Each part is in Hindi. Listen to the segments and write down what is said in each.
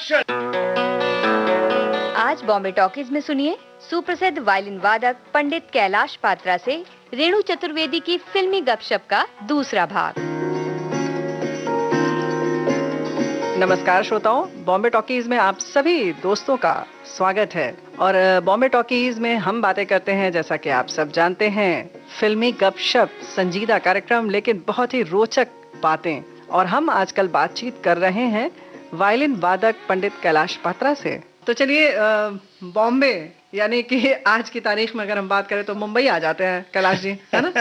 एक्शन। आज बॉम्बे टॉकीज में सुनिए सुप्रसिद्ध वायलिन वादक पंडित कैलाश पात्रा से रेणु चतुर्वेदी की फिल्मी गपशप का दूसरा भाग। नमस्कार श्रोताओं, बॉम्बे टॉकीज में आप सभी दोस्तों का स्वागत है। और बॉम्बे टॉकीज में हम बातें करते हैं, जैसा कि आप सब जानते हैं, फिल्मी गपशप, संजीदा कार्यक्रम, लेकिन बहुत ही रोचक बातें। और हम आजकल बातचीत कर रहे हैं वायलिन वादक पंडित कैलाश पात्रा से। तो चलिए, बॉम्बे यानी कि आज की तारीख में अगर हम बात करें तो मुंबई आ जाते हैं कैलाश जी, है ना?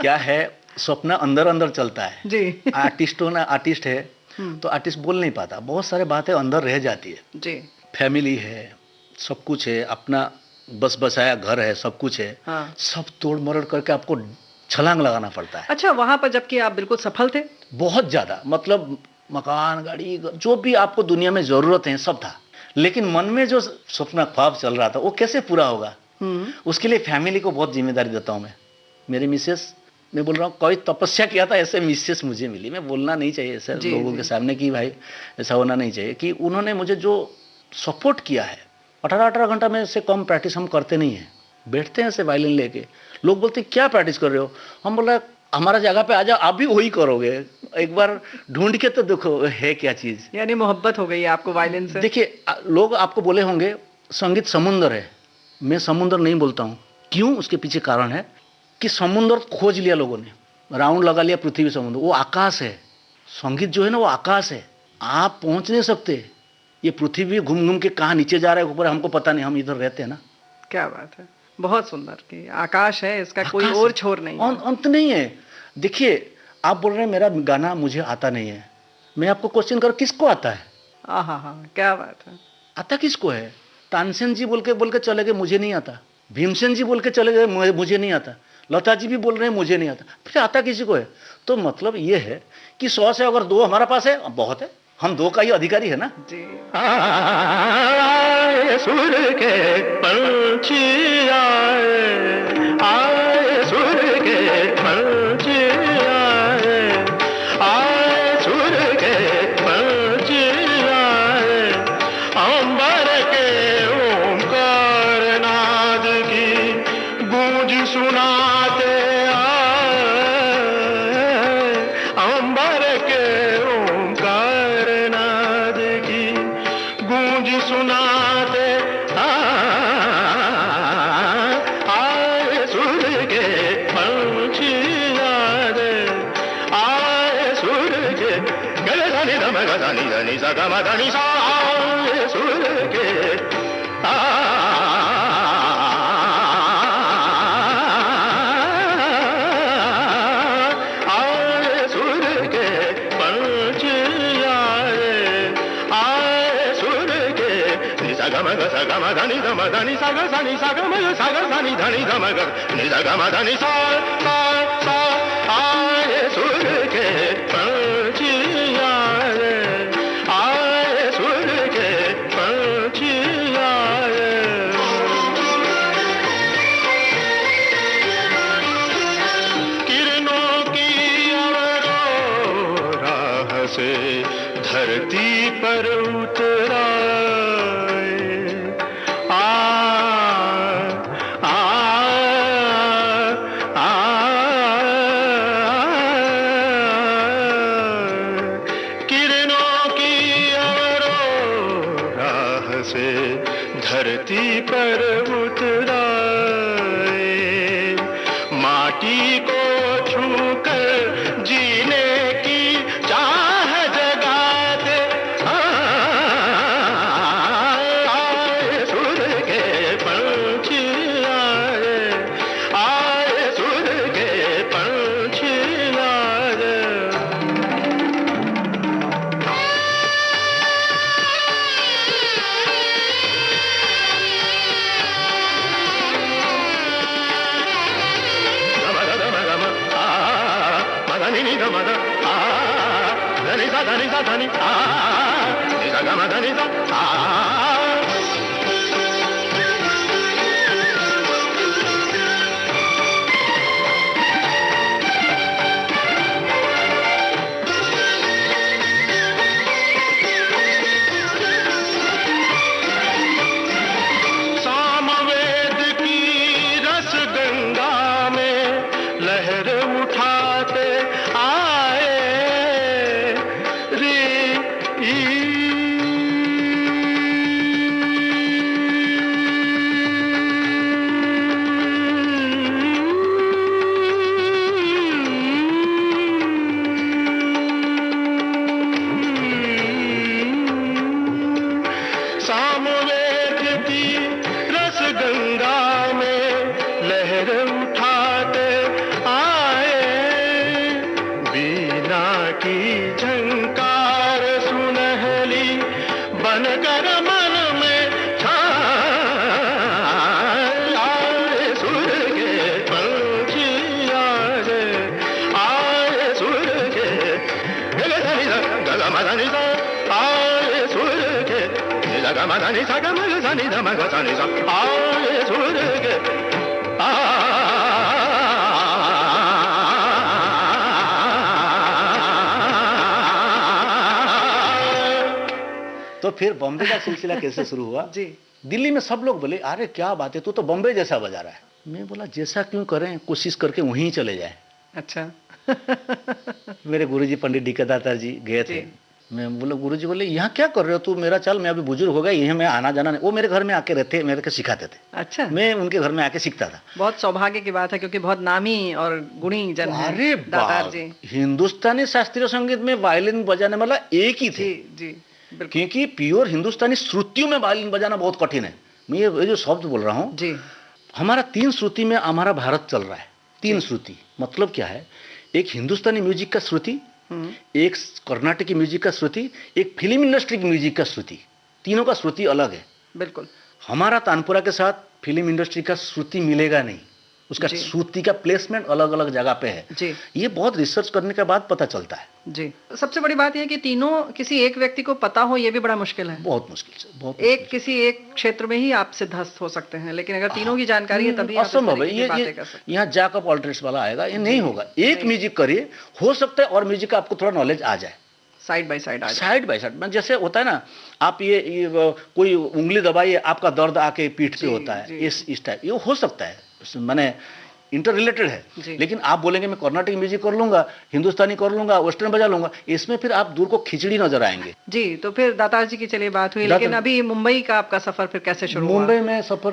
क्या है, स्वप्न अंदर अंदर चलता है जी। आर्टिस्ट है तो आर्टिस्ट बोल नहीं पाता, बहुत सारे बातें अंदर रह जाती है जी। फैमिली है, सब कुछ है, अपना बस बसाया घर है, सब कुछ है। हाँ। सब तोड़ मरोड़ करके आपको छलांग लगाना पड़ता है। अच्छा, वहां पर जबकि आप बिल्कुल सफल थे? बहुत ज्यादा, मतलब मकान, गाड़ी, जो भी आपको दुनिया में जरूरत है सब था, लेकिन मन में जो सपना ख्वाब चल रहा था वो कैसे पूरा होगा, उसके लिए फैमिली को बहुत जिम्मेदारी देता हूँ मैं। मेरी मिसेस, मैं बोल रहा हूँ, कोई तपस्या किया था, ऐसे मिसेस मुझे मिली। मैं बोलना नहीं चाहिए ऐसे लोगों के सामने कि भाई ऐसा होना नहीं चाहिए, कि उन्होंने मुझे जो सपोर्ट किया है। 18 घंटा में से कम प्रैक्टिस हम करते नहीं हैं, बैठते हैं ऐसे वायलिन लेके। लोग बोलते क्या प्रैक्टिस कर रहे हो, हम बोल रहे हमारा जगह पे आ जाओ, आप भी वही करोगे, एक बार ढूंढ के तो देखो है क्या चीज। यानी मोहब्बत हो गई है आपको वायलिन से? देखिए, लोग आपको बोले होंगे संगीत समुंदर है, मैं समुंदर नहीं बोलता हूँ। क्यों? उसके पीछे कारण है कि समुंदर खोज लिया लोगों ने, राउंड लगा लिया पृथ्वी समुद्र, वो आकाश है। संगीत जो है ना वो आकाश है, आप पहुंच नहीं सकते। ये पृथ्वी घूम घूम के कहाँ नीचे जा रहा है ऊपर, हमको पता नहीं, हम इधर रहते हैं ना। क्या बात है, बहुत सुंदर कि आकाश है, इसका कोई और छोर नहीं है, अंत नहीं है। देखिए, आप बोल रहे हैं मेरा गाना मुझे आता नहीं है, मैं आपको क्वेश्चन कर, किसको आता है? क्या बात है, आता किसको है? तानसेन जी बोल के चले गए, मुझे नहीं आता। भीमसेन जी बोल के चले गए, मुझे नहीं आता। लता जी भी बोल रहे हैं मुझे नहीं आता, फिर आता किसी को है? तो मतलब ये है कि 100 से अगर 2 हमारा पास है बहुत है, हम 2 का ही अधिकारी है ना जी। आए सुर के पंछी आए सुर के पंछी आए सुर के पंछी आए, अंबर के ओंकार नाद की गूंज सुनाते आए, अंबर के ओंकार नाद की गूंज सुनाते आए सुर के पंछी आए सुर के गले धनी धम धनी धनी सा गम धनी सा आए सुर के धनी धम धनी सा ग सा नी सा ग म सा ग सा नी धनी धम ग नि सा ग म धनी सा सा आए सुर के पंछी आए सुर के पंछी आए। किरणों की राह से धरती पर उतरा, धरती पर उतराए, माटी को छूकर जीने की चाह जगाते आए सुर के पंछी आए सुर के पंछी आए। धनी सा धनी सा धनी नि सा ग म धनी सा तो फिर बॉम्बे का सिलसिला कैसे शुरू हुआ जी। दिल्ली में सब लोग बोले अरे क्या बात है, तू तो बॉम्बे जैसा बजा रहा है। मैं बोला जैसा क्यों करें, कोशिश करके वहीं चले जाए। अच्छा। मेरे गुरुजी पंडित डी के दातार जी गए थे। मैं बोला गुरुजी बोले यहाँ क्या कर रहे हो तू, मेरा चल मैं अभी बुजुर्ग हो गया, यहीं मैं आना जाना नहीं। वो मेरे घर में आके रहते, मेरे को सिखाते थे। अच्छा। मैं उनके घर में आके सीखता था। बहुत सौभाग्य की बात है क्योंकि बहुत नामी और गुणी जन है अरे दातार जी। हिंदुस्तानी शास्त्रीय संगीत में वायलिन बजाने वाला एक ही थे। जी जी बिल्कुल। क्योंकि प्योर हिंदुस्तानी श्रुतियों में वायलिन बजाना बहुत कठिन है। मैं ये जो शब्द बोल रहा हूँ जी। हमारा 3 श्रुति में हमारा भारत चल रहा है। 3 श्रुति मतलब क्या है, एक हिंदुस्तानी म्यूजिक का श्रुति, एक कर्नाटकी म्यूजिक का श्रुति, एक फिल्म इंडस्ट्री की म्यूजिक का श्रुति। तीनों का श्रुति अलग है। बिल्कुल। हमारा तानपुरा के साथ फिल्म इंडस्ट्री का श्रुति मिलेगा नहीं, उसका श्रुति का प्लेसमेंट अलग अलग जगह पे है जी। ये बहुत रिसर्च करने के बाद पता चलता है जी। सबसे बड़ी बात यह है कि तीनों किसी एक व्यक्ति को पता हो, ये भी बड़ा मुश्किल है। बहुत मुश्किल से, बहुत एक किसी एक क्षेत्र में ही आप सिद्धहस्त हो सकते हैं, लेकिन अगर तीनों की जानकारी है तभी असंभव है। ये यहाँ जैक ऑफ ऑल ट्रेड्स वाला आएगा, ये नहीं होगा। एक म्यूजिक करिए, हो सकता है और म्यूजिक का आपको थोड़ा नॉलेज आ जाए, side by side side by side. जैसे होता है ना, आप ये कोई उंगली दबाइए, आपका दर्द आके पीठ पे होता है, इस टाइप ये हो सकता है, माने इंटर रिलेटेड है। लेकिन आप बोलेंगे मैं कर्नाटक म्यूजिक कर लूंगा, हिंदुस्तानी कर लूंगा, वेस्टर्न बजा लूंगा, इसमें फिर आप दूर को खिचड़ी नजर आएंगे। जी। तो फिर दातार जी की चलिए बात हुई, लेकिन अभी मुंबई का आपका सफर फिर कैसे शुरू हुआ? मुंबई में सफर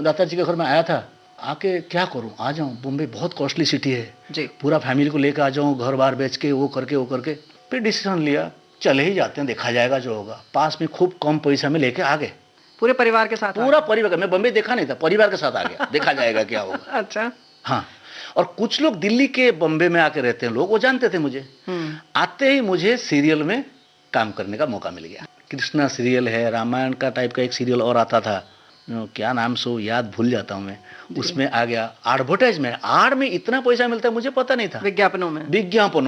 दातार जी के घर में आया था, आके क्या करूं, आ जाऊं। मुंबई बहुत कॉस्टली सिटी है जी। पूरा फैमिली को लेकर आ जाऊं, घर बार बेच के वो करके फिर डिसीजन लिया चले ही जाते हैं, देखा जाएगा जो होगा। पास में खूब कम पैसा में लेके आ गए, पूरे परिवार के साथ? पूरा परिवार। मैं बम्बई देखा नहीं था, परिवार के साथ आ गया, देखा जाएगा क्या होगा। अच्छा। हाँ। और कुछ लोग दिल्ली के बम्बे में आके रहते हैं लोग, वो जानते थे मुझे। आते ही मुझे सीरियल में काम करने का मौका मिल गया। कृष्णा सीरियल है, रामायण का टाइप का एक सीरियल और आता था, क्या नाम सो याद भूल जाता हूँ मैं, उसमें आ गया। एडवर्टाइजमेंट, आड़ में इतना पैसा मिलता है मुझे पता नहीं था। विज्ञापनों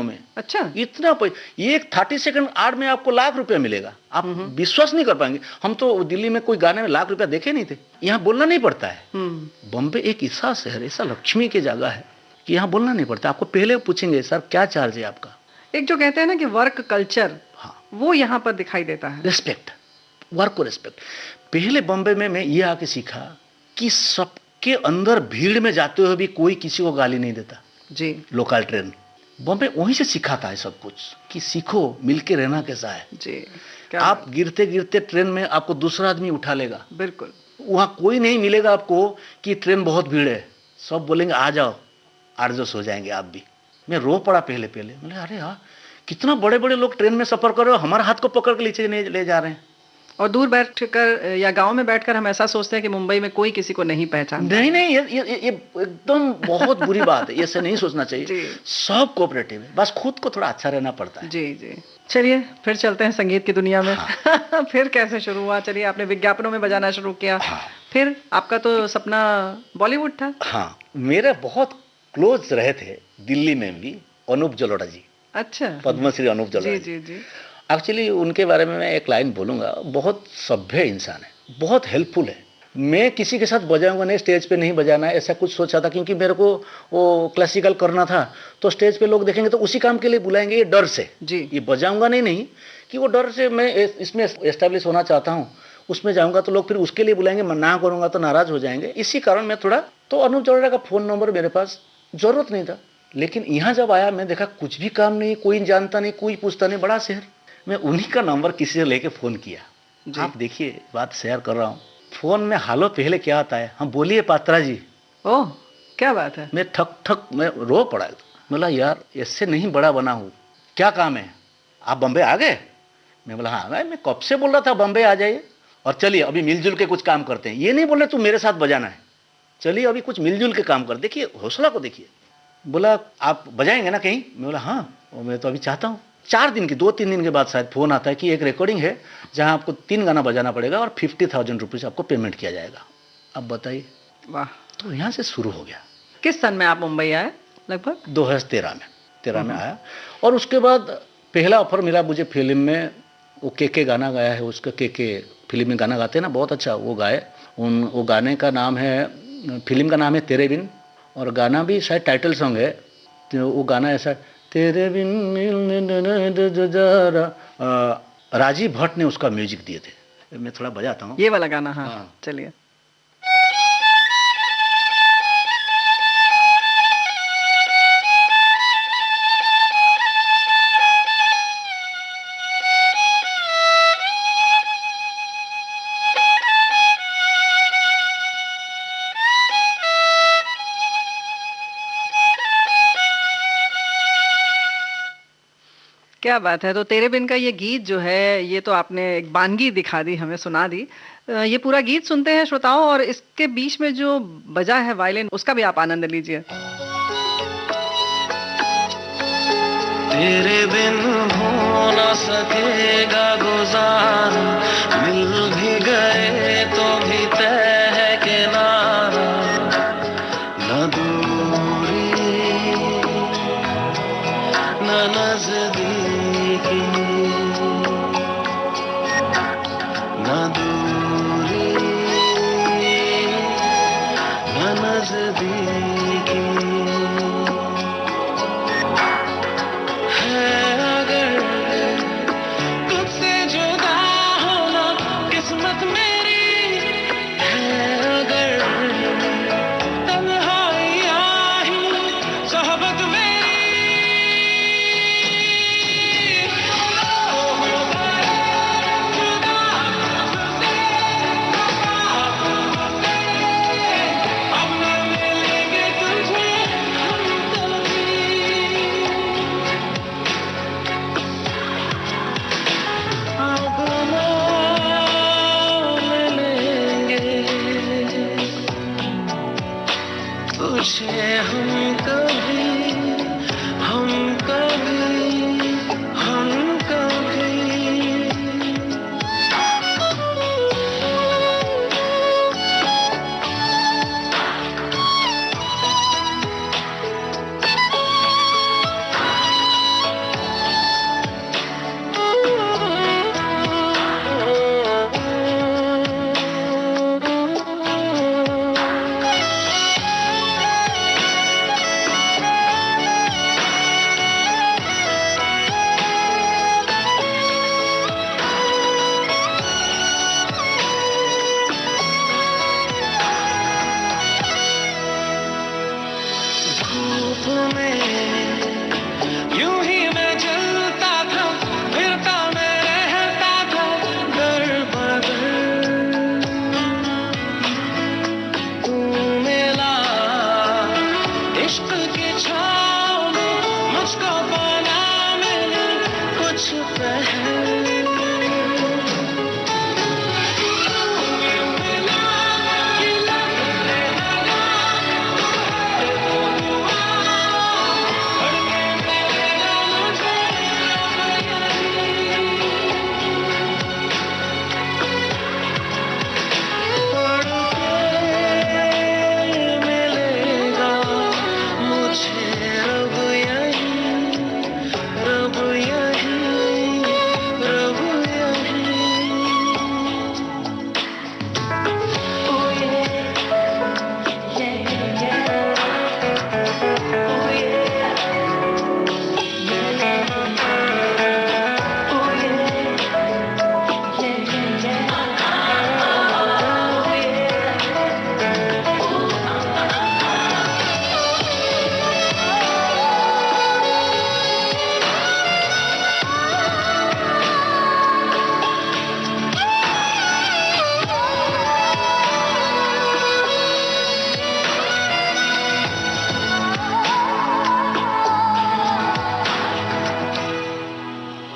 में? अच्छा। इतना पैसा, एक 30 सेकंड आड़ में आपको लाख रुपया मिलेगा। आप विश्वास नहीं कर पाएंगे। हम तो दिल्ली में कोई गाने में लाख रुपया देखे नहीं थे। यहाँ बोलना नहीं पड़ता है। बॉम्बे एक ऐसा शहर, ऐसा लक्ष्मी की जगह है कि यहाँ बोलना नहीं पड़ता। आपको पहले पूछेंगे सर क्या चार्ज है आपका। एक जो कहते हैं ना कि वर्क कल्चर, हाँ, वो यहाँ पर दिखाई देता है। रिस्पेक्ट, वर्क को रिस्पेक्ट। पहले बॉम्बे में मैं ये आके सीखा कि सबके अंदर भीड़ में जाते हुए भी कोई किसी को गाली नहीं देता जी। लोकल ट्रेन बॉम्बे वहीं से सिखाता है सब कुछ, कि सीखो मिलके रहना कैसा है जी। आप गिरते गिरते ट्रेन में आपको दूसरा आदमी उठा लेगा। बिल्कुल। वहां कोई नहीं मिलेगा आपको कि ट्रेन बहुत भीड़ है, सब बोलेंगे आ जाओ, एडजस्ट हो जाएंगे आप भी। मैं रो पड़ा पहले बोले अरे यार कितना बड़े बड़े लोग ट्रेन में सफर कर रहे हो, हमारे हाथ को पकड़ के नीचे ले जा रहे हैं। और दूर बैठकर या गांव में बैठकर हम ऐसा सोचते हैं कि मुंबई में कोई किसी को नहीं पहचानता। नहीं, ये एकदम बहुत बुरी बात है, ऐसे नहीं सोचना चाहिए। सब कोऑपरेटिव है, बस खुद को थोड़ा अच्छा रहना पड़ता है। जी। चलिए फिर चलते हैं संगीत की दुनिया में। हाँ। फिर कैसे शुरू हुआ? चलिए आपने विज्ञापनों में बजाना शुरू किया। हाँ। फिर आपका तो सपना बॉलीवुड था। हाँ, मेरे बहुत क्लोज रहे थे दिल्ली में भी अनूप जलोटा जी। अच्छा। पद्मश्री अनूप जलोटा जी। एक्चुअली उनके बारे में मैं एक लाइन बोलूँगा, बहुत सभ्य इंसान है, बहुत हेल्पफुल है। मैं किसी के साथ बजाऊंगा नहीं, स्टेज पे नहीं बजाना है ऐसा कुछ सोचा था, क्योंकि मेरे को वो क्लासिकल करना था। तो स्टेज पे लोग देखेंगे तो उसी काम के लिए बुलाएंगे, ये डर से जी। ये बजाऊंगा नहीं कि वो डर से मैं इसमें एस्टेब्लिश होना चाहता हूँ, उसमें जाऊँगा तो लोग फिर उसके लिए बुलाएंगे, मैं ना करूँगा तो नाराज़ हो जाएंगे। इसी कारण मैं थोड़ा, तो अनूप जलोटा का फ़ोन नंबर मेरे पास ज़रूरत नहीं था। लेकिन यहाँ जब आया मैं देखा कुछ भी काम नहीं, कोई जानता नहीं, कोई पूछता नहीं, बड़ा शहर। मैं उन्हीं का नंबर किसी से लेके फ़ोन किया। आप देखिए बात शेयर कर रहा हूँ, फ़ोन में हालो पहले क्या आता है, हम बोलिए पात्रा जी। ओह क्या बात है। मैं ठक मैं रो पड़ा। बोला यार इससे नहीं बड़ा बना हूँ, क्या काम है, आप बम्बे आ गए? मैं बोला हाँ, मैं कब से बोल रहा था बम्बे आ जाइए, और चलिए अभी मिलजुल के कुछ काम करते हैं। ये नहीं बोल रहे तू मेरे साथ बजाना है, चलिए अभी कुछ मिलजुल के काम कर, देखिए हौसला को देखिए। बोला आप बजाएंगे ना कहीं? मैं बोला हाँ, और मैं तो अभी चाहता हूँ। 2-3 दिन के बाद शायद फ़ोन आता है कि एक रिकॉर्डिंग है जहां आपको 3 गाना बजाना पड़ेगा और 50,000 रुपीज़ आपको पेमेंट किया जाएगा। अब बताइए। वाह। तो यहाँ से शुरू हो गया। किस सन में आप मुंबई आए? लगभग 2013 में आया। और उसके बाद पहला ऑफर मिला मुझे फिल्म में, वो के गाना गाया है, उसका के फिल्म में गाना गाते हैं ना, बहुत अच्छा वो गाए। वो गाने का नाम है, फिल्म का नाम है तेरे बिन, और गाना भी शायद टाइटल सॉन्ग है। तो वो गाना ऐसा, तेरे बिन मिलने जरा, राजीव भट्ट ने उसका म्यूजिक दिए थे। मैं थोड़ा बजाता हूँ ये वाला गाना। हाँ, हाँ। चलिए। क्या बात है। तो तेरे बिन का ये गीत जो है, ये तो आपने एक बानगी दिखा दी, हमें सुना दी। ये पूरा गीत सुनते हैं श्रोताओं, और इसके बीच में जो बजा है वायलिन, उसका भी आप आनंद लीजिए। तेरे बिन हो न सकेगा गुजारा, मिल भी गए तो भी तय है किनारा, न दूरी न नजदीकी, न दूरी न नजदीकी।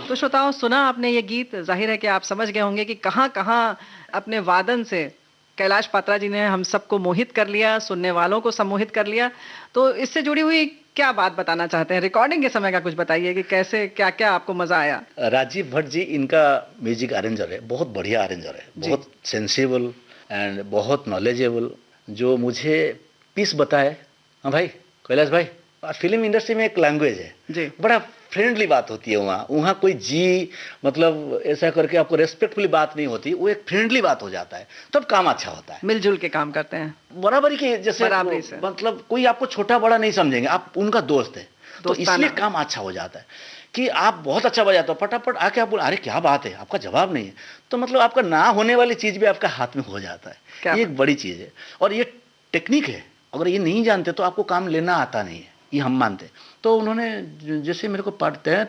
तो श्रोताओं, सुना आपने ये गीत, जाहिर है कि आप समझ गए होंगे कि कहाँ कहाँ अपने वादन से कैलाश पात्रा जी ने हम सबको मोहित कर लिया, सुनने वालों को सम्मोहित कर लिया। तो इससे जुड़ी हुई क्या बात बताना चाहते हैं? रिकॉर्डिंग के समय का कुछ बताइए कि कैसे, क्या क्या आपको मजा आया? राजीव भट्ट जी इनका म्यूजिक अरेंजर है, बहुत बढ़िया अरेंजर है, बहुत सेंसिबल एंड बहुत नॉलेजेबल। जो मुझे पीस बताए, हाँ भाई कैलाश भाई फिल्म इंडस्ट्री में एक लैंग्वेज है जी। बड़ा फ्रेंडली बात होती है वहाँ। वहाँ कोई जी मतलब ऐसा करके आपको रेस्पेक्टफुली बात नहीं होती, वो एक फ्रेंडली बात हो जाता है, तब काम अच्छा होता है। मिलजुल के काम करते हैं। बराबरी के जैसे बराबरी से। मतलब कोई आपको छोटा बड़ा नहीं समझेंगे, आप उनका दोस्त है, तो दोस्ताना। इसलिए काम अच्छा हो जाता है कि आप बहुत अच्छा बजाते हो, फटाफट आके आप बोल अरे क्या बात है, आपका जवाब नहीं है, तो मतलब आपका ना होने वाली चीज भी आपका हाथ में हो जाता क्या है। ये एक बड़ी चीज है और ये टेक्निक है। अगर ये नहीं जानते तो आपको काम लेना आता नहीं है, ये हम मानते हैं। तो उन्होंने जैसे मेरे को पढ़ते हैं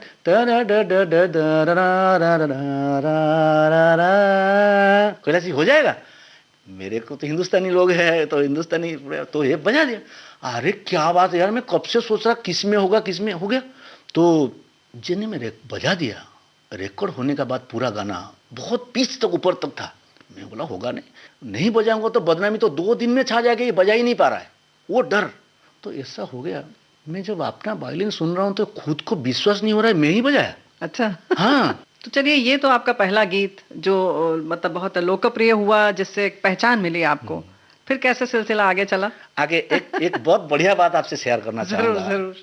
कैलाश जी हो जाएगा, मेरे को तो हिंदुस्तानी लोग हैं तो हिंदुस्तानी, तो ये बजा दिया। अरे क्या बात है यार, मैं कब से सोच रहा किस में होगा, किस में हो गया। तो जिन्हें मैंने बजा दिया, रिकॉर्ड होने का बाद पूरा गाना बहुत पिच तक ऊपर तक था। मैं बोला होगा नहीं बजाऊंगा तो बदनामी तो 2 दिन में छा जाएगा, ये बजा ही नहीं पा रहा है, वो डर। तो ऐसा हो गया, मैं जब अपना वायलिन सुन रहा हूँ तो खुद को विश्वास नहीं हो रहा है मैं ही बजाया। अच्छा। हाँ। तो चलिए, ये तो आपका पहला गीत जो मतलब बहुत लोकप्रिय हुआ, जिससे एक पहचान मिली आपको। फिर कैसे सिलसिला आगे चला? आगे एक बहुत बढ़िया बात आपसे शेयर करना जरूर चाहूंगा। जरूर।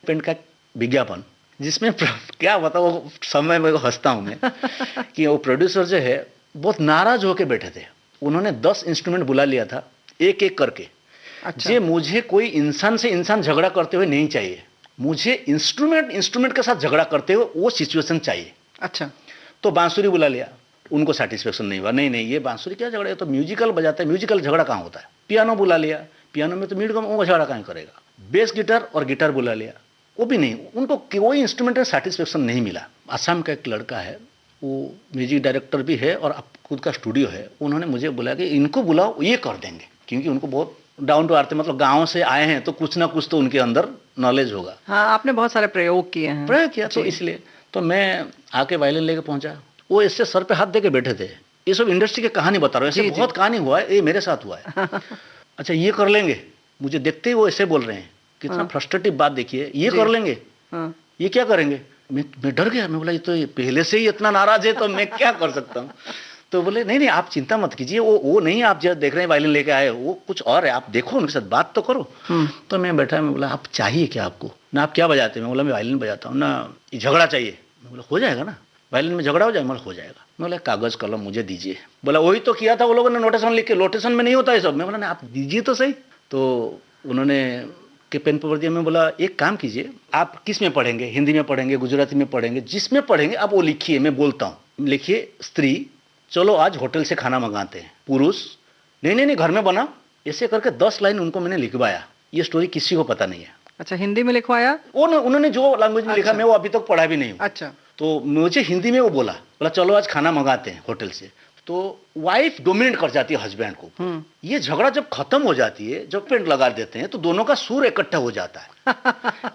पेंट का विज्ञापन, जिसमें क्या बताओ, वो समय में हंसता हूं मैं कि वो प्रोड्यूसर जो है बहुत नाराज होके बैठे थे। उन्होंने 10 इंस्ट्रूमेंट बुला लिया था एक एक करके। अच्छा। जे मुझे कोई इंसान से इंसान झगड़ा करते हुए नहीं चाहिए, मुझे इंस्ट्रूमेंट के साथ झगड़ा करते हुए वो सिचुएशन चाहिए। अच्छा। तो बांसुरी बुला लिया, उनको सेटिस्फेक्शन नहीं हुआ, नहीं ये बांसुरी क्या झगड़ा है, तो म्यूजिकल बजाता है, म्यूजिकल झगड़ा कहाँ होता है। पियानो बुला लिया, पियानो में तो वो झगड़ा कहाँ करेगा। बेस गिटार और गिटार बुला लिया, वो भी नहीं, उनको कोई इंस्ट्रूमेंट में सेटिस्फेक्शन नहीं मिला। असम का एक लड़का है, वो म्यूजिक डायरेक्टर भी है और खुद का स्टूडियो है। उन्होंने मुझे बोला कि इनको बुलाओ, ये कर देंगे, क्योंकि उनको बहुत डाउन टू अर्थ, मतलब गाँव से आए हैं तो कुछ ना कुछ तो उनके अंदर नॉलेज होगा। हाँ, आपने बहुत सारे प्रयोग किए हैं। प्रयोग किया, तो इसलिए तो मैं आके वायलिन लेके पहुंचा। वो इससे सर पे हाथ दे के बैठे थे। ये सब इंडस्ट्री की कहानी बता रहा हूँ, ऐसे बहुत कहानी हुआ है, ये मेरे साथ हुआ है। अच्छा ये कर लेंगे, मुझे देखते ही वो ऐसे बोल रहे हैं, कितना फ्रस्ट्रेटिव बात देखिए, ये कर लेंगे, ये क्या करेंगे। मैं डर गया, मैं बोला ये तो पहले से ही इतना नाराज है तो मैं क्या कर सकता हूँ। तो बोले नहीं आप चिंता मत कीजिए, वो नहीं आप जो देख रहे हैं वायलिन लेके आए, वो कुछ और है, आप देखो उनके साथ बात तो करो। तो मैं बैठा, मैं बोला आप चाहिए क्या आपको ना, आप क्या बजाते हैं। मैं बोला मैं वायलिन बजाता हूँ ना, ये झगड़ा चाहिए। मैं बोला हो जाएगा ना, वायलिन में झगड़ा हो जाएगा। मतलब हो जाएगा। मैं बोला कागज कलम मुझे दीजिए। बोला वही तो किया था वो लोगों ने, नोटेशन लिख के, नोटेशन में नहीं होता है सब। मैं बोला आप दीजिए तो सही। तो उन्होंने के पेन पेपर दिया। मैं बोला एक काम कीजिए, आप किस में पढ़ेंगे, हिंदी में पढ़ेंगे, गुजराती में पढ़ेंगे, जिसमें पढ़ेंगे आप वो लिखिए, मैं बोलता हूँ। लिखिए स्त्री, चलो आज होटल से खाना मंगाते हैं। पुरुष, नहीं घर में बना। ऐसे करके 10 लाइन उनको मैंने लिखवाया। ये स्टोरी किसी को पता नहीं है। अच्छा, हिंदी में लिखवाया? उन्होंने जो लैंग्वेज में लिखा, मैं वो अभी तक पढ़ा भी नहीं हूँ। अच्छा। तो मुझे हिंदी में वो बोला चलो आज खाना मंगाते हैं होटल से। तो वाइफ डोमिनेट कर जाती है हस्बैंड को। ये झगड़ा जब खत्म हो जाती है, जब पेंट लगा देते हैं तो दोनों का सुर इकट्ठा हो जाता है।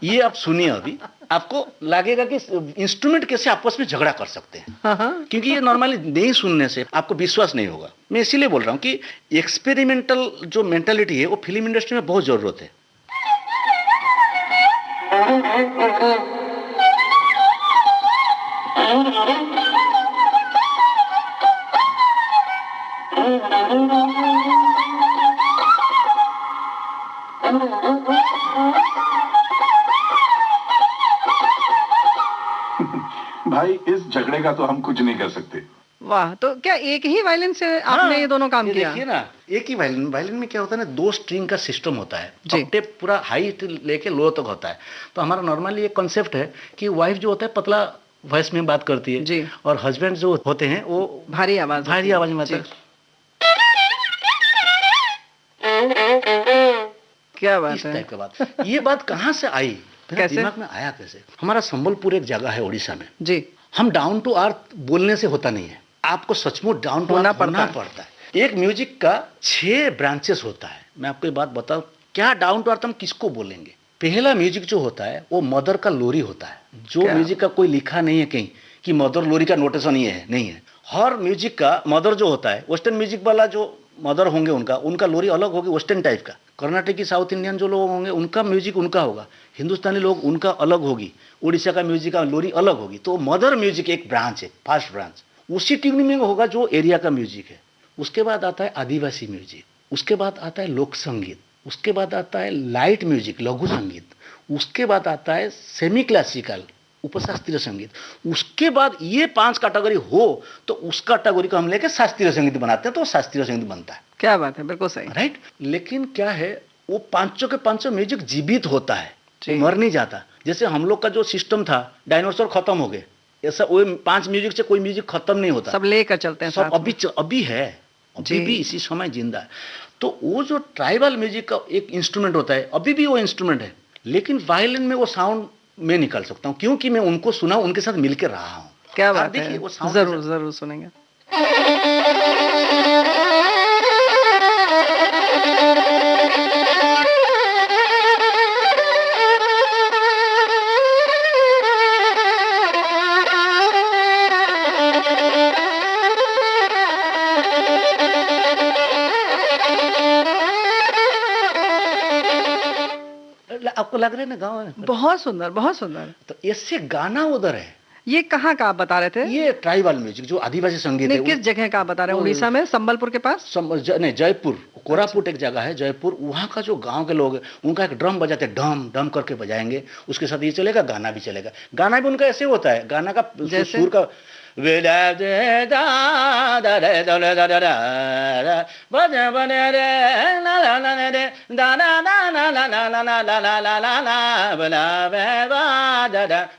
ये आप सुनिए, अभी आपको लगेगा कि इंस्ट्रूमेंट कैसे आपस में झगड़ा कर सकते हैं, क्योंकि ये नॉर्मली नहीं सुनने से आपको विश्वास नहीं होगा। मैं इसीलिए बोल रहा हूँ कि एक्सपेरिमेंटल जो मेंटालिटी है वो फिल्म इंडस्ट्री में बहुत जरूरत है। भाई इस झगड़े का तो हम कुछ नहीं कर सकते। वाह, तो क्या एक ही वायलिन से आपने ये दोनों काम किया? देखिए ना, एक ही वायलिन में क्या होता है ना, 2 स्ट्रिंग का सिस्टम होता है। ऑक्टेव पूरा हाई लेके लो तक होता है। तो हमारा नॉर्मली एक कॉन्सेप्ट है कि वाइफ जो होता है पतला वॉइस में बात करती है जी, और हस्बैंड जो होते हैं वो भारी आवाज में आते हैं। क्या बात इस है, टाइप का बात। ये बात कहाँ से आई, कैसे दिमाग में आया कैसे। हमारा संबलपुर एक जगह है उड़ीसा में जी। हम डाउन टू अर्थ बोलने से होता नहीं है, आपको सचमुच डाउन टू अर्थ होना पड़ता है। एक म्यूजिक का 6 ब्रांचेस होता है। मैं आपको एक बात बताऊं, क्या डाउन टू अर्थ हम किसको बोलेंगे। पहला म्यूजिक जो होता है वो मदर का लोरी होता है। जो म्यूजिक का कोई लिखा नहीं है कहीं कि मदर लोरी का नोटेशन ये है, नहीं है। हर म्यूजिक का मदर जो होता है, वेस्टर्न म्यूजिक वाला जो मदर होंगे उनका लोरी अलग होगी, वेस्टर्न टाइप का। कर्नाटकी साउथ इंडियन जो लोग होंगे उनका म्यूजिक उनका होगा, हिंदुस्तानी लोग उनका अलग होगी, उड़ीसा का म्यूजिक का लोरी अलग होगी। तो मदर म्यूजिक एक ब्रांच है, फर्स्ट ब्रांच, उसी ट्यूनिंग में होगा जो एरिया का म्यूजिक है। उसके बाद आता है आदिवासी म्यूजिक, उसके बाद आता है लोक संगीत, उसके बाद आता है लाइट म्यूजिक, लघु संगीत, उसके बाद आता है सेमी क्लासिकल, उपशास्त्रीय संगीत, उसके बाद ये 5 कैटेगरी हो तो उस कैटेगरी को हम लेके शास्त्रीय संगीत बनाते हैं, तो शास्त्रीय संगीत बनता है। क्या बात है, बिल्कुल सही। राइट। लेकिन क्या है, वो पांचों के पांचों म्यूजिक जीवित होता है, जी। वो मर नहीं जाता। जैसे हम लोग का जो सिस्टम था, डायनासोर खत्म हो गए, ऐसा वो 5 म्यूजिक से कोई म्यूजिक खत्म नहीं होता, सब लेकर चलते हैं सब साथ अभी में। अभी है, अभी जी। भी इसी समय जिंदा है। तो वो जो ट्राइबल म्यूजिक का एक इंस्ट्रूमेंट होता है, अभी भी वो इंस्ट्रूमेंट है, लेकिन वायलिन में वो साउंड मैं निकाल सकता हूँ, क्योंकि मैं उनको सुना, उनके साथ मिलकर रहा हूँ। क्या आप बात देखिए, वो है, sound जरूर कैसा- जरूर सुनेंगे। आपको लग रहा है ना गाँव है, बहुत सुंदर, बहुत सुंदर। तो इससे गाना उधर है। ये कहाँ का आप बता रहे थे? ये ट्राइबल म्यूजिक जो आदिवासी संगीत है, नहीं, किस जगह का आप बता रहे हैं? उड़ीसा में, संबलपुर के पास? नहीं, जयपुर, कोरापुट एक जगह है, जयपुर, वहाँ का जो गांव के लोग हैं, उनका एक ड्रम बजाते हैं, डम डम करके बजाएंगे, उसके साथ ये चलेगा, गाना भी चलेगा। गाना भी उनका ऐसे होता है, गाना का जैसे? सुर का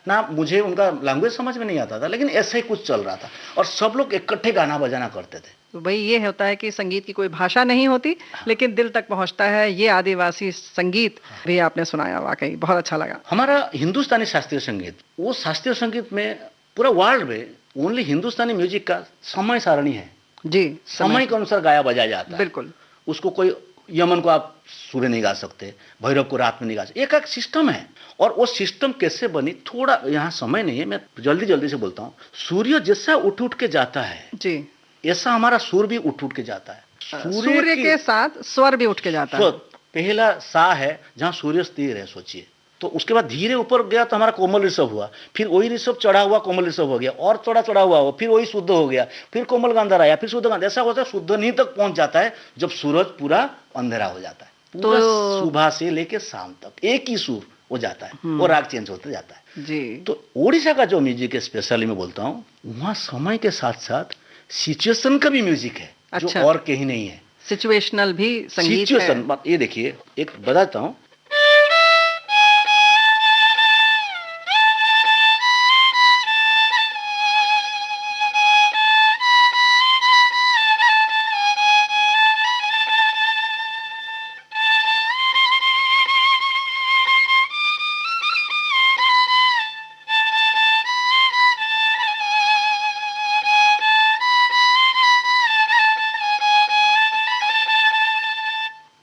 ना, मुझे उनका लैंग्वेज समझ में नहीं आता था, लेकिन ऐसे ही कुछ चल रहा था और सब लोग इकट्ठे गाना बजाना करते थे। तो भाई ये होता है कि संगीत की कोई भाषा नहीं होती, लेकिन दिल तक पहुंचता है। ये आदिवासी संगीत भी आपने सुनाया, वाकई बहुत अच्छा लगा। हमारा हिंदुस्तानी शास्त्रीय संगीत, वो शास्त्रीय संगीत में पूरा वर्ल्ड में ओनली हिंदुस्तानी म्यूजिक का समय सारणी है, जी, समय के अनुसार गाया बजाया जाता है। बिल्कुल। उसको कोई यमन को आप सूर्य नहीं गा सकते, भैरव को रात में नहीं गा सकते, एक एक सिस्टम है। और वो सिस्टम कैसे बनी, थोड़ा यहाँ समय नहीं है, मैं जल्दी जल्दी से बोलता हूँ। सूर्य जैसा उठ उठ के जाता है, जी, ऐसा हमारा सुर भी उठ उठ के जाता है। सूर्य के साथ स्वर भी उठ के जाता है। पहला सा है जहाँ सूर्य स्थिर है, सोचिए, तो उसके बाद धीरे ऊपर गया तो हमारा कोमल ऋषभ हुआ, फिर वही ऋषभ चढ़ा हुआ कोमल ऋषभ हो गया, और थोड़ा चढ़ा हुआ हो, फिर वही शुद्ध हो गया, फिर कोमल गांधार आया, फिर शुद्ध गांधार, ऐसा होता है शुद्ध नींद तक पहुंच जाता है जब सूरज पूरा अंधेरा हो जाता है। पूरा सुबह से लेके शाम तक एक ही सुर हो जाता है, वो राग चेंज होते जाता है। जी। तो ओडिशा का जो म्यूजिक है, स्पेशली मैं बोलता हूँ, वहाँ समय के साथ साथ सिचुएशन का भी म्यूजिक है, अच्छा। जो और कहीं नहीं है। सिचुएशनल भी संगीत सिचुएशन, है। ये देखिए, एक बताता हूँ।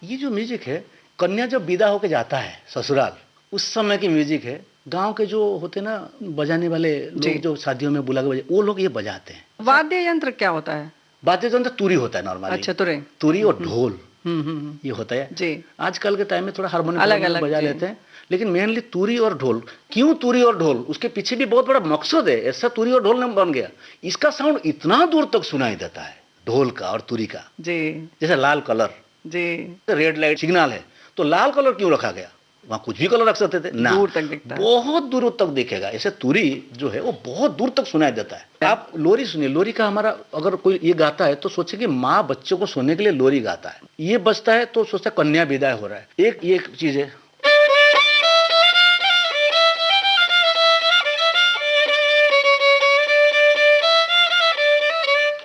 ये जो म्यूजिक है, कन्या जब विदा होके जाता है ससुराल, उस समय की म्यूजिक है। गांव के जो होते ना बजाने वाले जी। लोग, जो शादियों में बुला के बजाते, वो लोग ये बजाते हैं। वाद्य यंत्र क्या होता है? वाद्य यंत्र तुरी होता है नॉर्मली। अच्छा, तुरे। तुरी और ढोल हम्म। ये होता है। जी। आजकल के टाइम में थोड़ा हारमोनियम अलग-अलग, बजा जी। लेते हैं, लेकिन मेनली तुरी और ढोल। क्यों तुरी और ढोल? उसके पीछे भी बहुत बड़ा मकसद है, ऐसा तुरी और ढोल नाम बन गया। इसका साउंड इतना दूर तक सुनाई देता है, ढोल का और तुरी का। जी। जैसे लाल कलर, जी। रेड लाइट सिग्नल है, तो लाल कलर क्यों रखा गया? वहाँ कुछ भी कलर रख सकते थे ना, दूर तक दिखता है। बहुत दूर तक दिखेगा। ऐसे तुरी जो है वो बहुत दूर तक सुनाई देता है। आप लोरी सुनिए, लोरी का हमारा अगर कोई ये गाता है तो सोचे कि माँ बच्चों को सोने के लिए लोरी गाता है, ये बजता है तो सोचता है कन्या विदाई हो रहा है। एक ये चीज है।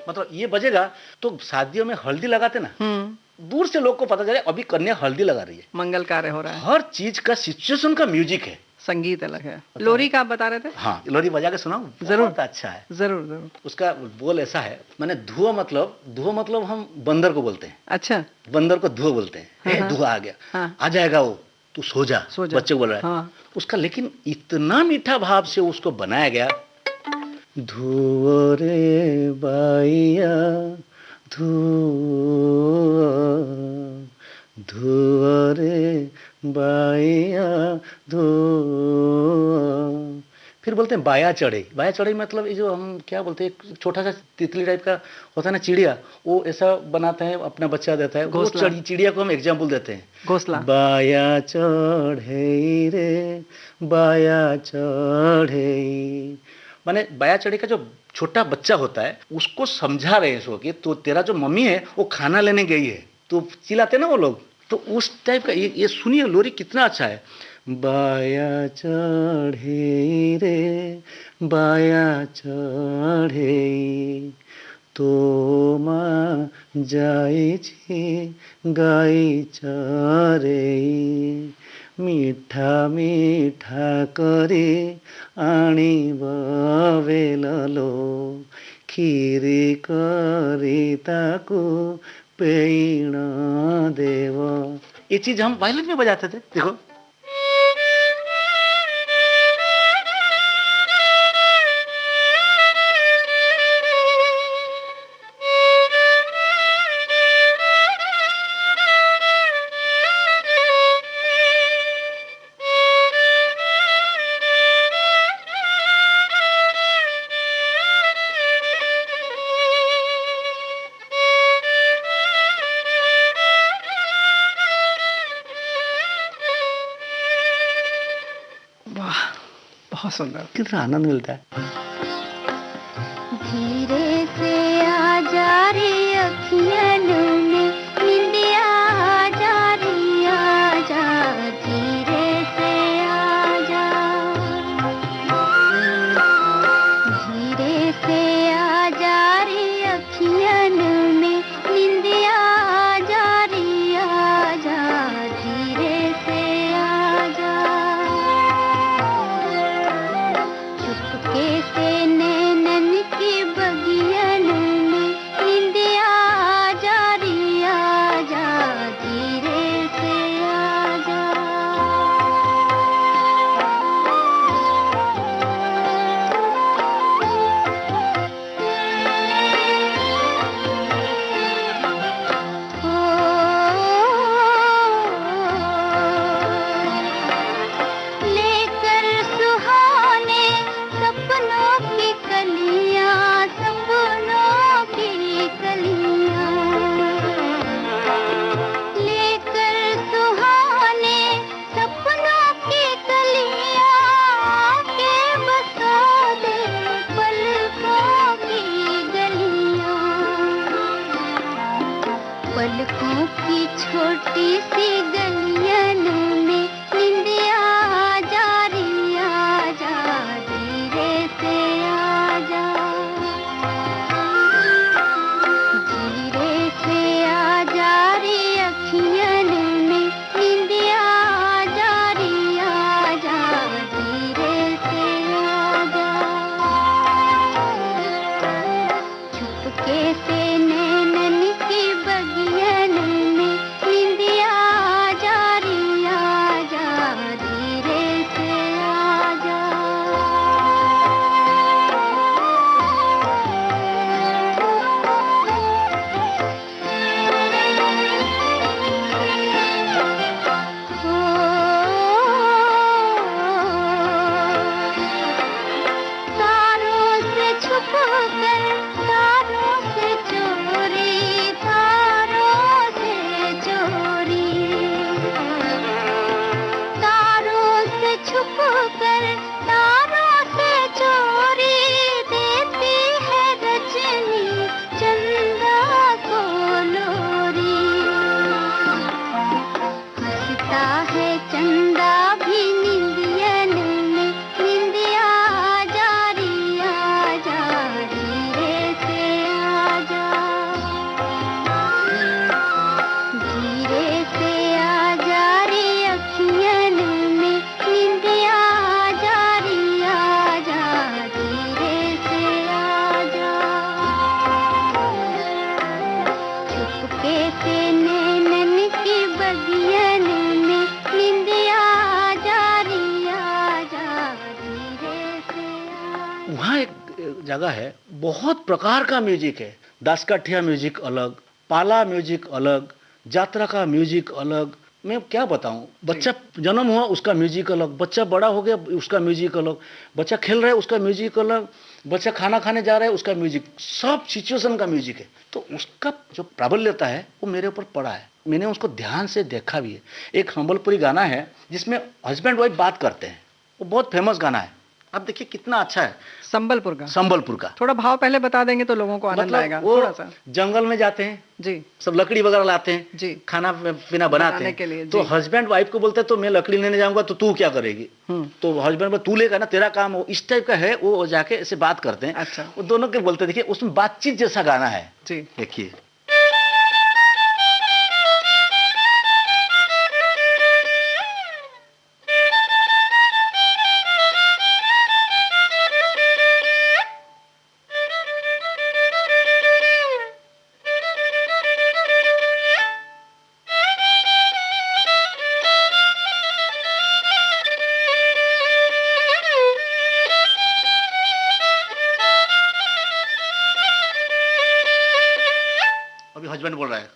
मतलब ये बजेगा तो शादियों में हल्दी लगाते ना, दूर से लोग को पता चले अभी कन्या हल्दी लगा रही है। मंगल कार्य हो रहा है। हर चीज का सिचुएशन का म्यूजिक है। संगीत अलग है। लोरी का आप बता रहे थे? हाँ, लोरी बजा के सुनाऊं? जरूर। बहुत अच्छा है। जरूर जरूर। उसका बोल ऐसा है, मैंने धुआ मतलब हम बंदर को बोलते हैं। अच्छा। बंदर को धुआ बोलते हैं। हाँ। धुआ आ गया, हाँ। आ जाएगा वो, तू सो जा, बच्चे को बोल रहा है। हाँ। उसका लेकिन इतना मीठा भाव से उसको बनाया गया। धुआ रे बाइया धुआ, धुआ रे बाइया धुआ, फिर बोलते हैं बाया चढ़े। बाया चढ़े मतलब ये जो हम क्या बोलते हैं, एक छोटा सा तितली टाइप का होता है ना, चिड़िया, वो ऐसा बनाते हैं, अपना बच्चा देता है, वो घोंसला। चिड़िया को हम एग्जाम्पल देते हैं। घोंसला। बाया चढ़े रे बाया चढ़े, माने बाया चढ़े का जो छोटा बच्चा होता है उसको समझा रहे हैं सो कि तो तेरा जो मम्मी है वो खाना लेने गई है, तो चिल्लाते ना वो लोग, तो उस टाइप का ये सुनिए लोरी कितना अच्छा है। बाया चढ़े रे बाया चढ़े तो माँ जाए छे गाई चरे, मीठा मीठा करे आनिब बेललो, खीरी करी ताको पेण देव। ये चीज हम वायलिन में बजाते थे, देखो। वाह, बहुत सुंदर। कितना आनंद मिलता है। धीरे से आ जा रे अखियन में निंदिया, आ जा रे आ जा, धीरे से आ जा, धीरे से आ जा रे अखियन में निंदिया, आ जा रे आ जा, धीरे से आ जा, चुपके से नैनन की बगियन में निंदिया, आ जा रे आ जा, धीरे से आ जा। लेकर सुहाने सपनों की कलियां, सपनों की कलियां, लेकर सुहाने सपनों की कलियां, के बसा दे पलकों की गलियां, पलकों की छोटी सी गलियन में निंदिया, आ जा रे आ जा, धीरे से आ जा, धीरे से आ जा रे अखियन में निंदिया, आ जा रे आ जा, धीरे से आ जा, चुपके से नैनन की बगियन में निंदिया, आ जा रे आ जा, धीरे से आ जा। तारों से छुपकर, तारों से चोरी, तारों से चोरी, तारों से छुपकर, तारों से चोरी, देती है रजनी चंदा को लोरी, हंसता है चंदा भी निंदियन में निंदिया, आ जा रे आ जा, धीरे से आ जा, धीरे से आ जा रे अखियन में निंदिया, आ जा रे आ जा, धीरे से आ जा, चुपके से नैनन की बगियन में निंदिया, आ जा रे आ जा, धीरे से आ जा। वहाँ एक जगह है, बहुत प्रकार का म्यूजिक है। दासकाठिया म्यूजिक अलग, पाला म्यूजिक अलग, जात्रा का म्यूजिक अलग, मैं क्या बताऊं, बच्चा जन्म हुआ उसका म्यूजिक अलग, बच्चा बड़ा हो गया उसका म्यूजिक अलग, बच्चा खेल रहा है उसका म्यूजिक अलग, बच्चा खाना खाने जा रहा है उसका म्यूजिक, सब सिचुएशन का म्यूजिक है। तो उसका जो प्राबल्यता है वो मेरे ऊपर पड़ा है, मैंने उसको ध्यान से देखा भी है। एक संबलपुरी गाना है जिसमें हस्बैंड वाइफ बात करते हैं, वो बहुत फेमस गाना है। अब देखिए कितना अच्छा है, संबलपुर का। संबलपुर का। थोड़ा भाव पहले बता देंगे तो लोगों को आनंद आएगा। वो थोड़ा सा जंगल में जाते हैं जी, सब लकड़ी वगैरह लाते हैं जी, खाना पीना बनाते बनाने हैं के लिए, तो जी। हस्बैंड वाइफ को बोलते हैं तो मैं लकड़ी लेने जाऊंगा तो तू क्या करेगी, तो हस्बैंड बोले तू लेगा ना, तेरा काम हो, इस टाइप का है। वो जाके ऐसे बात करते हैं। अच्छा। वो दोनों के बोलते हैं, देखिए उसमें बातचीत जैसा गाना है। जी, देखिए अभी हस्बैंड बोल रहा है,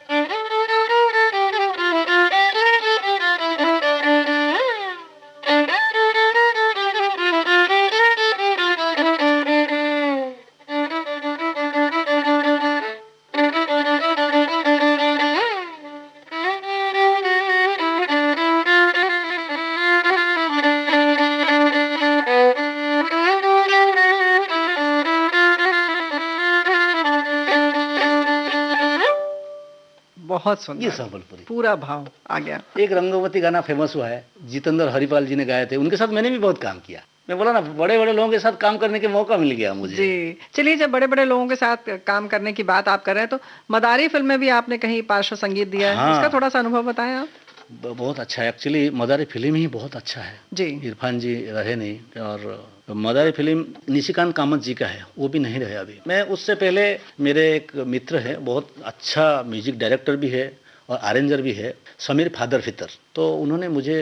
बहुत सुंदर। ये संबलपुरी। पूरा भाव आ गया। एक रंगवती गाना फेमस हुआ है, जितेंद्र हरिपाल जी ने गाए थे, उनके साथ मैंने भी बहुत काम किया। मैं बोला ना, बड़े बड़े लोगों के साथ काम करने के मौका मिल गया मुझे। जी, चलिए जब बड़े बड़े लोगों के साथ काम करने की बात आप कर रहे हैं तो मदारी फिल्म में भी आपने कहीं पार्श्व संगीत दिया है। हाँ। उसका थोड़ा सा अनुभव बताएं आप। बहुत अच्छा है, एक्चुअली मदारी फिल्म ही बहुत अच्छा है। जी, इरफान जी रहे नहीं, और मदारी फिल्म निशिकांत कामत जी का है, वो भी नहीं रहे अभी। मैं उससे पहले, मेरे एक मित्र है, बहुत अच्छा म्यूजिक डायरेक्टर भी है और अरेंजर भी है, समीर फादर फितर। तो उन्होंने मुझे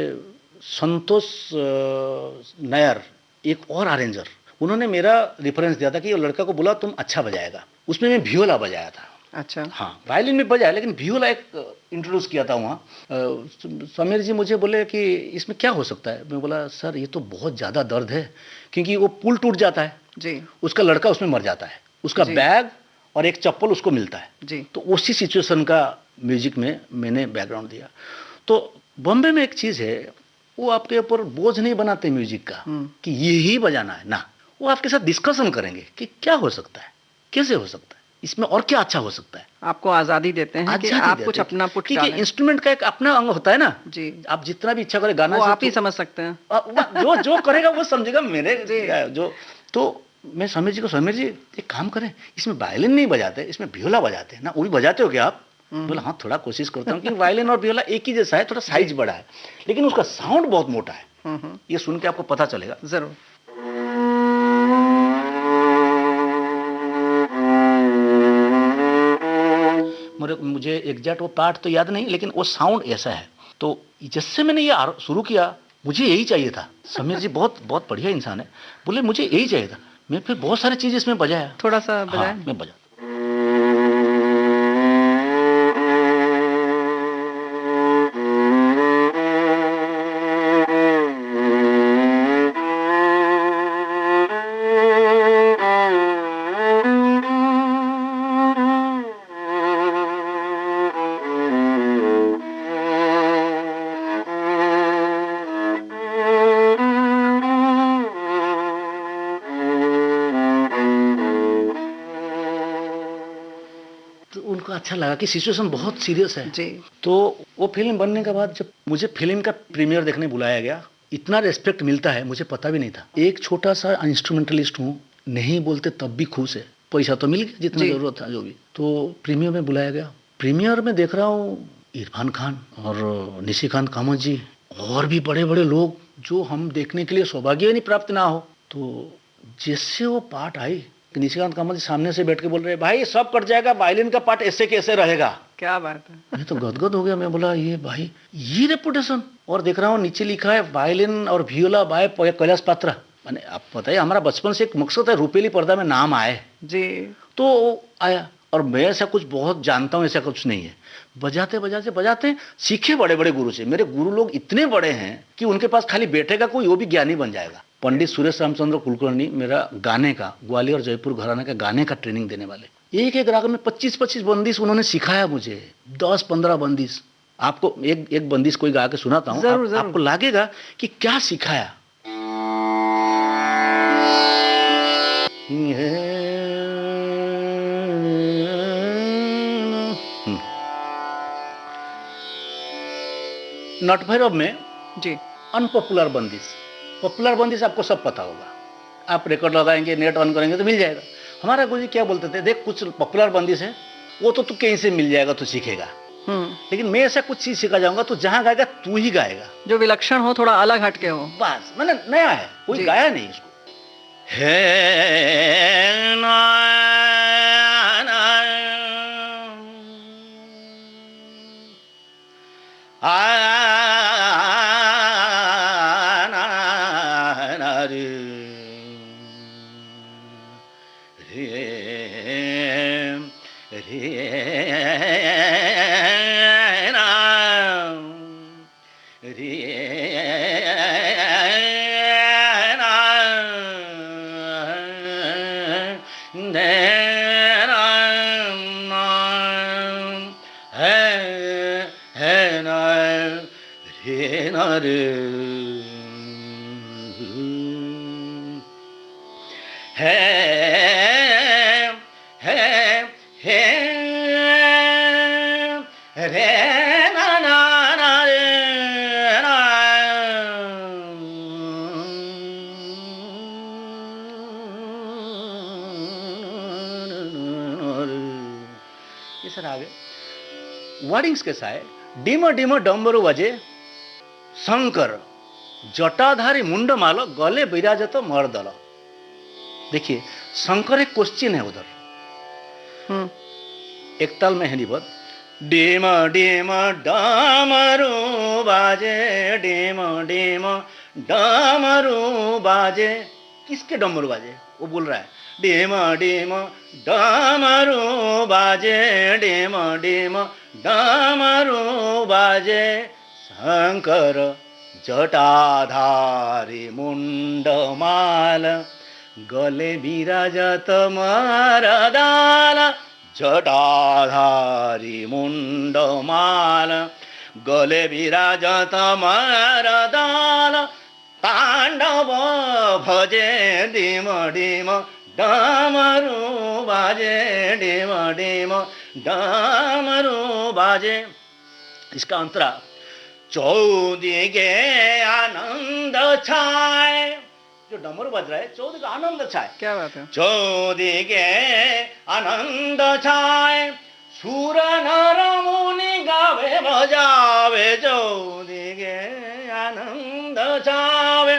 संतोष नायर, एक और अरेंजर, उन्होंने मेरा रेफरेंस दिया था कि ये लड़का को बोला तुम अच्छा बजाएगा। उसमें मैं भियोला बजाया था। अच्छा। हाँ, वायलिन में बजाया लेकिन भियोला एक इंट्रोड्यूस किया था वहाँ। समीर जी मुझे बोले कि इसमें क्या हो सकता है। मैं बोला सर ये तो बहुत ज़्यादा दर्द है, क्योंकि वो पुल टूट जाता है जी, उसका लड़का उसमें मर जाता है, उसका जी। बैग और एक चप्पल उसको मिलता है जी, तो उसी सिचुएशन का म्यूजिक में मैंने बैकग्राउंड दिया। तो बॉम्बे में एक चीज़ है, वो आपके ऊपर बोझ नहीं बनाते म्यूजिक का कि यही बजाना है ना, वो आपके साथ डिस्कशन करेंगे कि क्या हो सकता है, कैसे हो सकता है, इसमें और क्या अच्छा हो सकता है। आपको आज़ादी देते हैं कि आज़ादी आप देते कुछ हैं। अपना पुट क्योंकि डालें। इंस्ट्रूमेंट का एक अपना अंग होता है ना जी, आप जितना भी इच्छा करें गाना वो से आप ही तो- समझ सकते हैं। जो जो करेगा वो समझेगा मेरे जी। जो। तो मैं समीर जी को, समीर जी एक काम करें, इसमें वायलिन नहीं बजाते, इसमें भियोला बजाते हैं ना, वो भी बजाते हो क्या आप। बोला हाँ थोड़ा कोशिश करता हूँ, क्योंकि वायलिन और भियोला एक ही जैसा है, थोड़ा साइज बड़ा है लेकिन उसका साउंड बहुत मोटा है। ये सुन के आपको पता चलेगा। जरूर। मुझे एग्जैक्ट वो पार्ट तो याद नहीं, लेकिन वो साउंड ऐसा है। तो जिससे मैंने ये शुरू किया, मुझे यही चाहिए था। समीर जी बहुत बहुत बढ़िया इंसान है, बोले मुझे यही चाहिए था। मैं फिर बहुत सारी चीज़ इसमें बजाया। थोड़ा सा बजाएं। हाँ, मैं बजा। तो उनको अच्छा लगा कि सिचुएशन बहुत सीरियस है। जी, तो वो फिल्म बनने के बाद जब मुझे फिल्म का प्रीमियर देखने बुलाया गया, इतना रेस्पेक्ट मिलता है मुझे पता भी नहीं था। एक छोटा सा इंस्ट्रूमेंटलिस्ट हूँ, नहीं बोलते तब भी खुश है, पैसा तो मिल गया जितना जी। जरूरत था जो भी। तो प्रीमियर में बुलाया गया, प्रीमियर में देख रहा हूँ इरफान खान और निशिकांत कामत जी और भी बड़े बड़े लोग जो हम देखने के लिए सौभाग्य ही नहीं प्राप्त ना हो। तो जैसे वो पार्ट आई, निशिकांत कामत जी सामने से बैठ के बोल रहे भाई सब कट जाएगा, वायलिन का पार्ट ऐसे कैसे रहेगा। क्या बात है। मैं तो गदगद हो गया। मैं बोला ये भाई ये रेपुटेशन। और देख रहा हूँ नीचे लिखा है वायलिन और भियोला बाय कैलाश पात्रा। मैंने आप बताइए, हमारा बचपन से एक मकसद है रूपेली पर्दा में नाम आए। जी, तो आया और मैं ऐसा कुछ बहुत जानता हूँ, ऐसा कुछ नहीं है। बजाते बजाते बजाते सीखे बड़े बड़े गुरु से। मेरे गुरु लोग इतने बड़े हैं कि उनके पास खाली बैठेगा कोई, वो भी ज्ञानी बन जाएगा। पंडित सुरेश रामचंद्र कुलकर्णी मेरा गाने का, ग्वालियर जयपुर घराना का गाने का ट्रेनिंग देने वाले। एक एक राग में 25-25 बंदिश उन्होंने सिखाया मुझे, 10-15 बंदिश। आपको एक एक बंदिश कोई गा के सुनाता हूँ, आपको लगेगा कि क्या सिखाया। नटभैरव में जी अनपॉपुलर बंदिश, पॉपुलर बंदिश आपको सब पता होगा, आप रिकॉर्ड लगाएंगे, नेट ऑन करेंगे तो मिल जाएगा। हमारा गुरुजी क्या बोलते थे, देख कुछ पॉपुलर बंदिश है वो तो तू कहीं से मिल जाएगा, तू सीखेगा। लेकिन मैं ऐसा कुछ चीज सीखा जाऊंगा तो जहां गाएगा तू ही गाएगा, जो विलक्षण हो, थोड़ा अलग हटके हो। बस मैंने नया है, कोई गाया नहीं इसको। है वर्डिंग्स कैसा है, डिम डिम डम्बरु बजे शंकर जटाधारी मुंडमाल गले विराजत मर्दल। देखिए शंकर एक क्वेश्चन है उधर। एक ताल में है निबद्ध, डिम डिम डमरू बाजे, डिम डिम डमरू बाजे। किसके डमरू बाजे? वो बोल रहा है डिम डिम डमरू बाजे, डिम डिम डमरू बाजे शंकर जटाधारी मुंडमाल गले विराजत मरदाल। जटाधारी मुंडमाल गले विराजत मरदाल तांडव भजे डिम डिम डमरू बाजे, डिम डिम डमरू बाजे। इसका अंतरा चौदिगे आनंद छाए, जो डमरू बज रहा है चौदिगे आनंद छाए। क्या बात है। चौदिगे आनंद छाए सुर नर मुनि गावे बजावे, चौदिगे आनंद छावे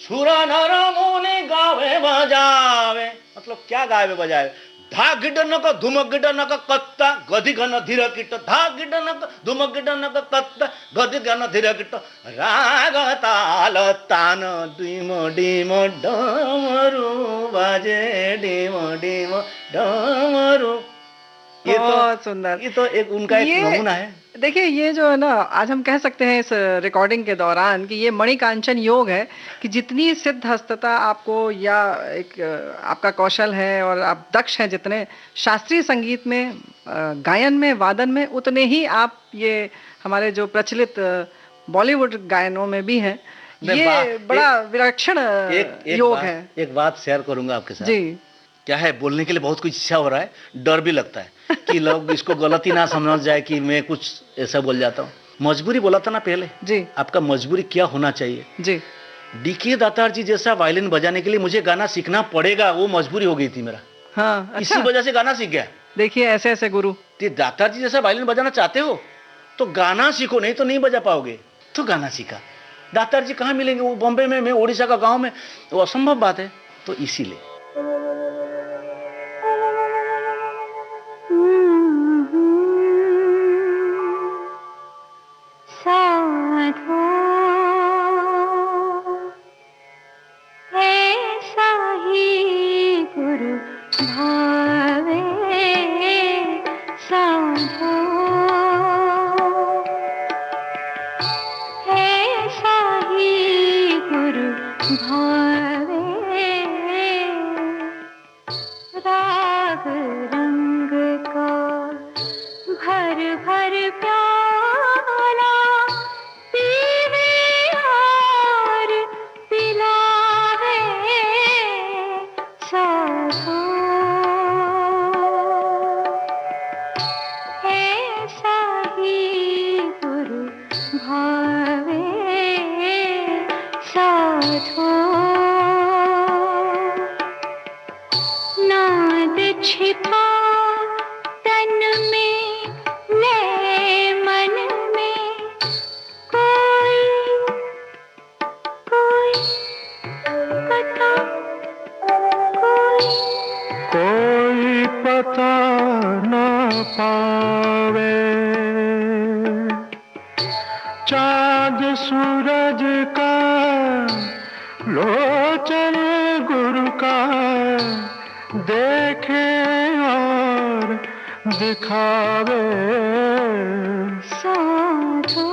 सुर नर मुनि गावे बजावे। मतलब क्या गावे बजावे? धागिडनक धुमगिडनक कत्ता गदिगन धीरकिट, धागिडनक धुमगिडनक कत्ता गदिगन धीरकिट राग ताल तान डिम डिम डमरू बाजे, डिम डिम डमरू। ये बहुत सुंदर। ये तो एक उनका एक नमूना है। देखिए ये जो है ना, आज हम कह सकते हैं इस रिकॉर्डिंग के दौरान कि ये मणिकांचन योग है कि जितनी सिद्ध हस्तता आपको या एक आपका कौशल है और आप दक्ष हैं जितने शास्त्रीय संगीत में, गायन में, वादन में, उतने ही आप ये हमारे जो प्रचलित बॉलीवुड गायनों में भी हैं। ये बड़ा विलक्षण योग है। एक बात शेयर करूंगा आपके साथ। जी। क्या है, बोलने के लिए बहुत कुछ इच्छा हो रहा है, डर भी लगता है कि लोग इसको गलती ना समझ जाए कि मैं कुछ ऐसा बोल जाता हूँ। मजबूरी बोला था ना पहले जी। आपका मजबूरी क्या होना चाहिए जी। डीके दातार जी जैसा वायलिन बजाने के लिए मुझे गाना सीखना पड़ेगा, वो मजबूरी हो गई थी मेरा। हाँ, अच्छा। इसी वजह से गाना सीख गया। देखिए ऐसे ऐसे गुरु। दातार जी जैसा वायलिन बजाना चाहते हो तो गाना सीखो, नहीं तो नहीं बजा पाओगे। तो गाना सीखा। दातार जी कहाँ मिलेंगे? वो बॉम्बे में, मैं उड़ीसा का गाँव में, वो असंभव बात है। तो इसीलिए ऐसा ही गुरु भावे भावे राग रंग का भर भर प्याला पीवे और पिलावे साधो ऐसा ही गुरु भावे साधो नाद छिपा तन में ले मन में कोई कोई पता कोई पता न पावे चाँद सूरज का लोचन गुरु का देखे और दिखावे साधो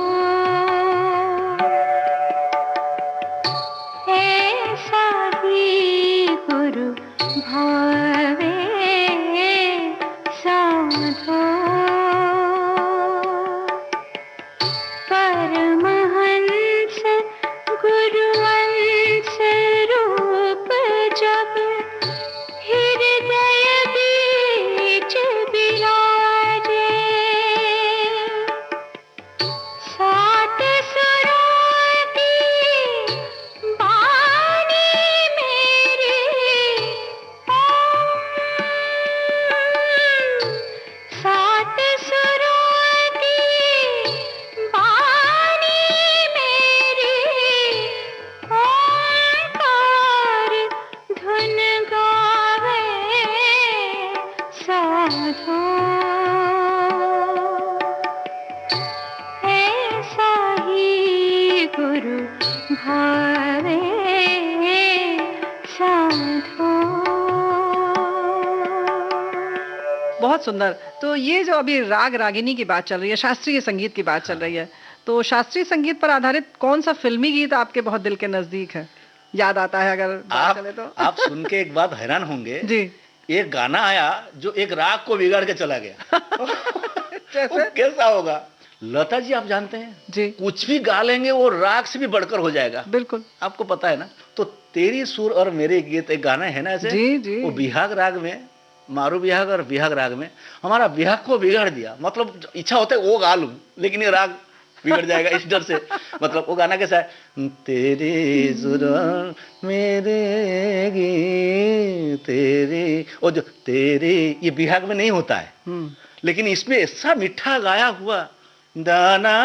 ऐसा ही गुरु भावे साधो परमहंस गुरुवंश रूप जब हृदय बीच विराजे सात सुरों की वाणी मेरी सात सुरों की वाणी मेरी ओंकार धुन गावे साधो ऐसा ही गुरु भावे साधो। बहुत सुंदर। तो ये जो अभी राग रागिनी की बात चल रही है, शास्त्रीय संगीत की बात चल रही है, तो शास्त्रीय संगीत पर आधारित कौन सा फिल्मी गीत आपके बहुत दिल के नजदीक है, याद आता है अगर बात चले तो? आप सुन के एक बात हैरान होंगे जी। एक गाना आया जो एक राग को बिगाड़ के चला गया। वो कैसा होगा? लता जी आप जानते हैं जी, कुछ भी गा लेंगे वो राग से भी बढ़कर हो जाएगा, बिल्कुल आपको पता है ना। तो तेरी सुर और मेरे गीत एक गाना है ना ऐसे, जी जी। वो बिहाग राग में, मारू बिहाग और बिहाग राग में हमारा बिहाग को बिगाड़ दिया। मतलब इच्छा होता है वो गा लूं लेकिन ये राग बिगड़ जाएगा इस डर से। मतलब वो गाना कैसा है, तेरी सुर और मेरे गीत तेरे, वो जो तेरे ये बिहाग में नहीं होता है, लेकिन इसमें ऐसा मीठा गाया हुआ दाना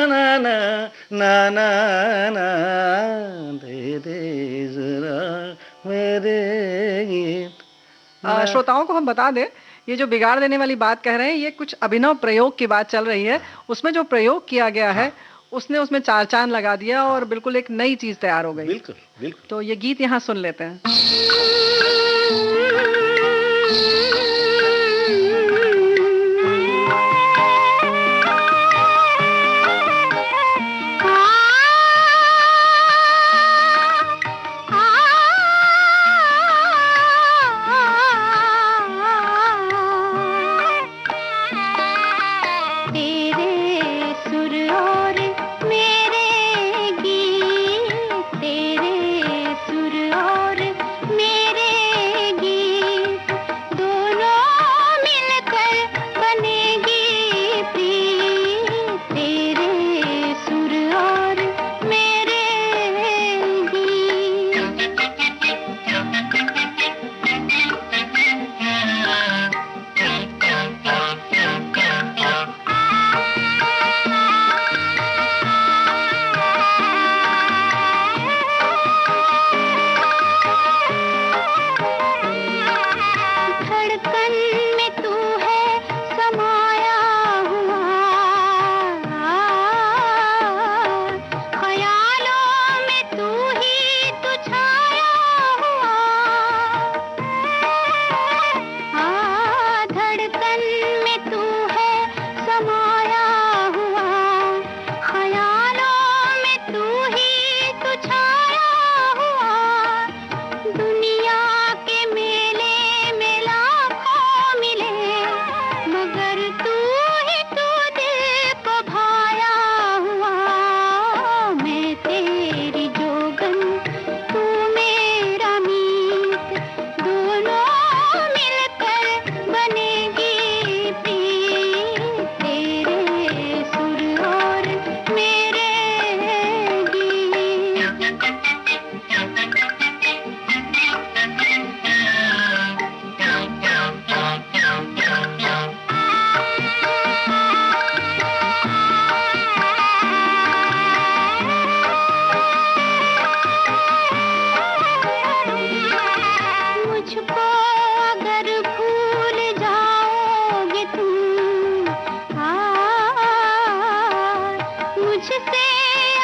ना ना ना ना ना दे दे जरा मेरे गीत। श्रोताओं को हम बता दें, ये जो बिगाड़ देने वाली बात कह रहे हैं, ये कुछ अभिनव प्रयोग की बात चल रही है। उसमें जो प्रयोग किया गया है उसने उसमें चार चांद लगा दिया और बिल्कुल एक नई चीज तैयार हो गई। बिल्कुल बिल्कुल। तो ये गीत यहाँ सुन लेते हैं। मेरे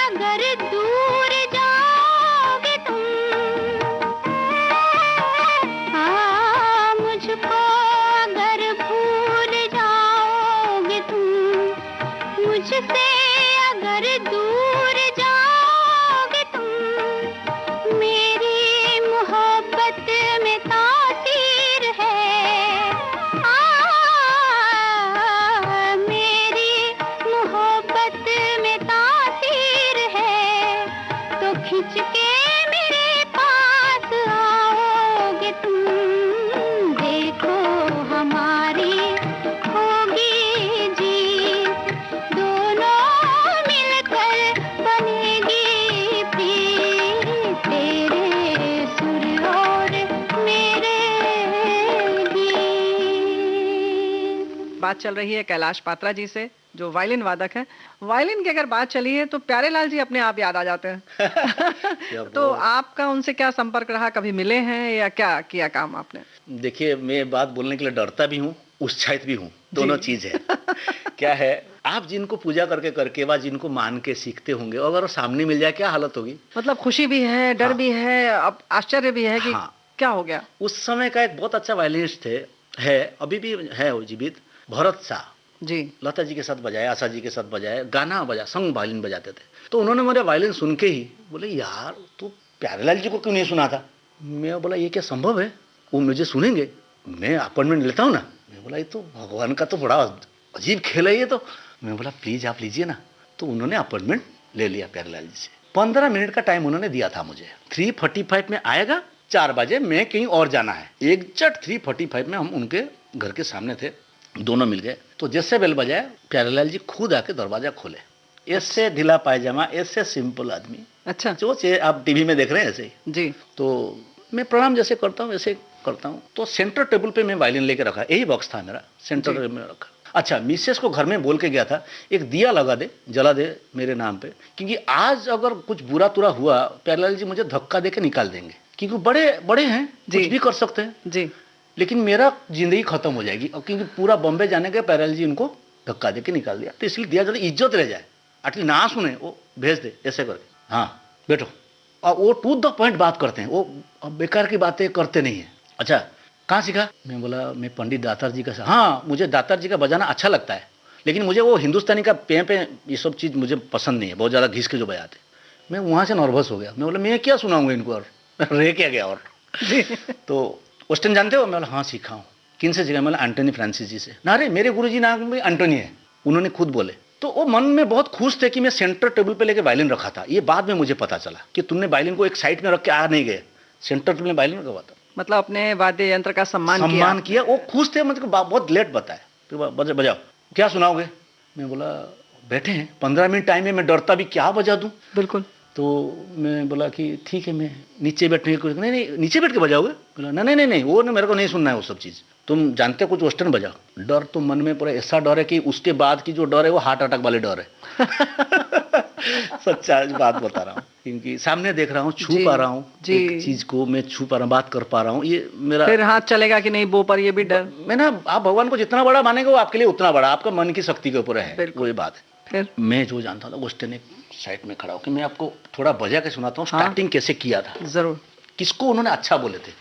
अगर दूर जाओगे तुम, हाँ मुझको अगर भूल जाओगे तुम, मुझसे अगर दूर जाओगे तुम, मेरी मोहब्बत में तासीर है, मेरी मोहब्बत में तासीर है, तो खिंच के मेरे पास आओगे तुम, देखो हमारी होगी जीत, दोनों मिलकर बनेगी प्रीत, तेरे सुर और मेरे गीत। बात चल रही है कैलाश पात्रा जी से, जो वायलिन वादक हैं। वायलिन की अगर बात चली है तो प्यारेलाल जी अपने आप याद आ जाते हैं। तो आपका उनसे क्या संपर्क रहा, कभी मिले हैं या क्या किया काम आपने? देखिए, मैं बात बोलने के लिए डरता भी हूँ, उत्साहित भी हूँ, दोनों चीज है। क्या है, आप जिनको पूजा करके करके व जिनको मान के सीखते होंगे, अगर वो सामने मिल जाए क्या हालत होगी? मतलब खुशी भी है, डर हाँ। भी है, अब आश्चर्य भी है कि हाँ। क्या हो गया। उस समय का एक बहुत अच्छा वायलिनिस्ट थे, है अभी भी है वो जीवित, भरत शाह। जी लता जी के साथ बजाया, आशा जी के साथ बजाया, गाना बजा, संग वायलिन बजाते थे। तो उन्होंने मेरे वायलिन सुन के ही बोले, यार तू प्यारेलाल जी को क्यों नहीं सुना था? मैं बोला, ये क्या संभव है, वो मुझे सुनेंगे? मैं अपॉइंटमेंट लेता हूँ ना। मैं बोला, ये तो भगवान का तो बड़ा अजीब खेल है ये तो। मैं बोला, प्लीज आप लीजिए ना। तो उन्होंने अपॉइंटमेंट ले लिया प्यारेलाल जी से। 15 मिनट का टाइम उन्होंने दिया था मुझे। 3:45 में आएगा, 4 बजे मैं कहीं और जाना है। एग्जैक्ट 3:45 में हम उनके घर के सामने थे, दोनों मिल गए। तो जैसे बेल बजाया, प्यारेलाल जी खुद आके दरवाजा खोले। ऐसे ढीला पायजामा, ऐसे सिंपल आदमी, अच्छा जो आप टीवी में देख रहे हैं ऐसे ही। जी तो मैं प्रणाम जैसे करता हूँ वैसे करता हूँ। तो सेंटर टेबल पे मैं वायलिन लेके रखा, यही बॉक्स था मेरा, सेंटर टेबल में रखा। अच्छा, मिसेस को घर में बोल के गया था, एक दिया लगा दे, जला दे मेरे नाम पे, क्योंकि आज अगर कुछ बुरा तुरा हुआ, प्यारेलाल जी मुझे धक्का दे के निकाल देंगे, क्योंकि बड़े बड़े हैं, कुछ भी कर सकते हैं। जी लेकिन मेरा जिंदगी खत्म हो जाएगी, और क्योंकि पूरा बॉम्बे जाने के प्यारेलाल जी उनको धक्का दे के निकाल दिया। तो इसलिए दिया जाता, इज्जत रह जाए, एटलीस्ट ना सुने वो भेज दे ऐसे करके। हाँ बैठो। और वो टू द पॉइंट बात करते हैं, वो बेकार की बातें करते नहीं है। अच्छा, कहाँ सीखा? मैं बोला, मैं पंडित दातार जी का। हाँ, मुझे दातार जी का बजाना अच्छा लगता है, लेकिन मुझे वो हिंदुस्तानी का पे ये सब चीज़ मुझे पसंद नहीं है, बहुत ज़्यादा घिस के जो बजाते। मैं वहाँ से नर्वस हो गया। मैं बोला, मैं क्या सुनाऊंगा इनको, और रह क्या गया। और तो वेस्टर्न जानते हो? मैं बोला, हाँ सीखा हूँ। किन से सीखा? मैं बोला, एंटोनी फ्रांसिस जी से। ना रे, मेरे गुरुजी नाम भी एंटोनी है, उन्होंने खुद बोले। तो वो मन में बहुत खुश थे कि मैं सेंटर टेबल पे लेके वायलिन रखा था। ये बाद में मुझे पता चला कि तुमने वायलिन को एक साइड में रख के आ नहीं गए, सेंटर टेबल में वायलिन रखा था। मतलब अपने वाद्य यंत्र का सम्मान किया। वो खुश थे, मतलब बहुत लेट बताया। फिर बजाओ, क्या सुनाओगे? मैं बोला, बैठे हैं, 15 मिनट टाइम है, मैं डरता भी क्या बजा दूं। बिल्कुल। तो मैं बोला कि ठीक है, मैं नीचे बैठने की। नहीं, नीचे बैठ के बजाओगे? बोला, नहीं, वो ना, मेरे को नहीं सुनना है वो सब चीज़। तुम जानते हो कुछ वेस्टर्न बजाओ। डर तो मन में पूरा ऐसा डर है कि उसके बाद की जो डर है वो हार्ट अटैक वाले डर है। सच्चा बात बता रहा हूँ, क्योंकि सामने देख रहा हूँ, छू पा रहा हूँ एक चीज को, मैं छू पा रहा हूँ, बात कर पा रहा हूँ। ये मेरा फिर हाथ चलेगा कि नहीं बो पर, ये भी डर। मैं ना, आप भगवान को जितना बड़ा मानेंगे वो आपके लिए उतना बड़ा, आपका मन की शक्ति के ऊपर है, वो ये बात है। फिर मैं जो जानता था, वेस्टर्न एक साइड में खड़ा होकर मैं आपको थोड़ा बजा के सुनाता हूँ। स्टार्टिंग कैसे किया था, जरूर। किसको उन्होंने अच्छा बोले थे।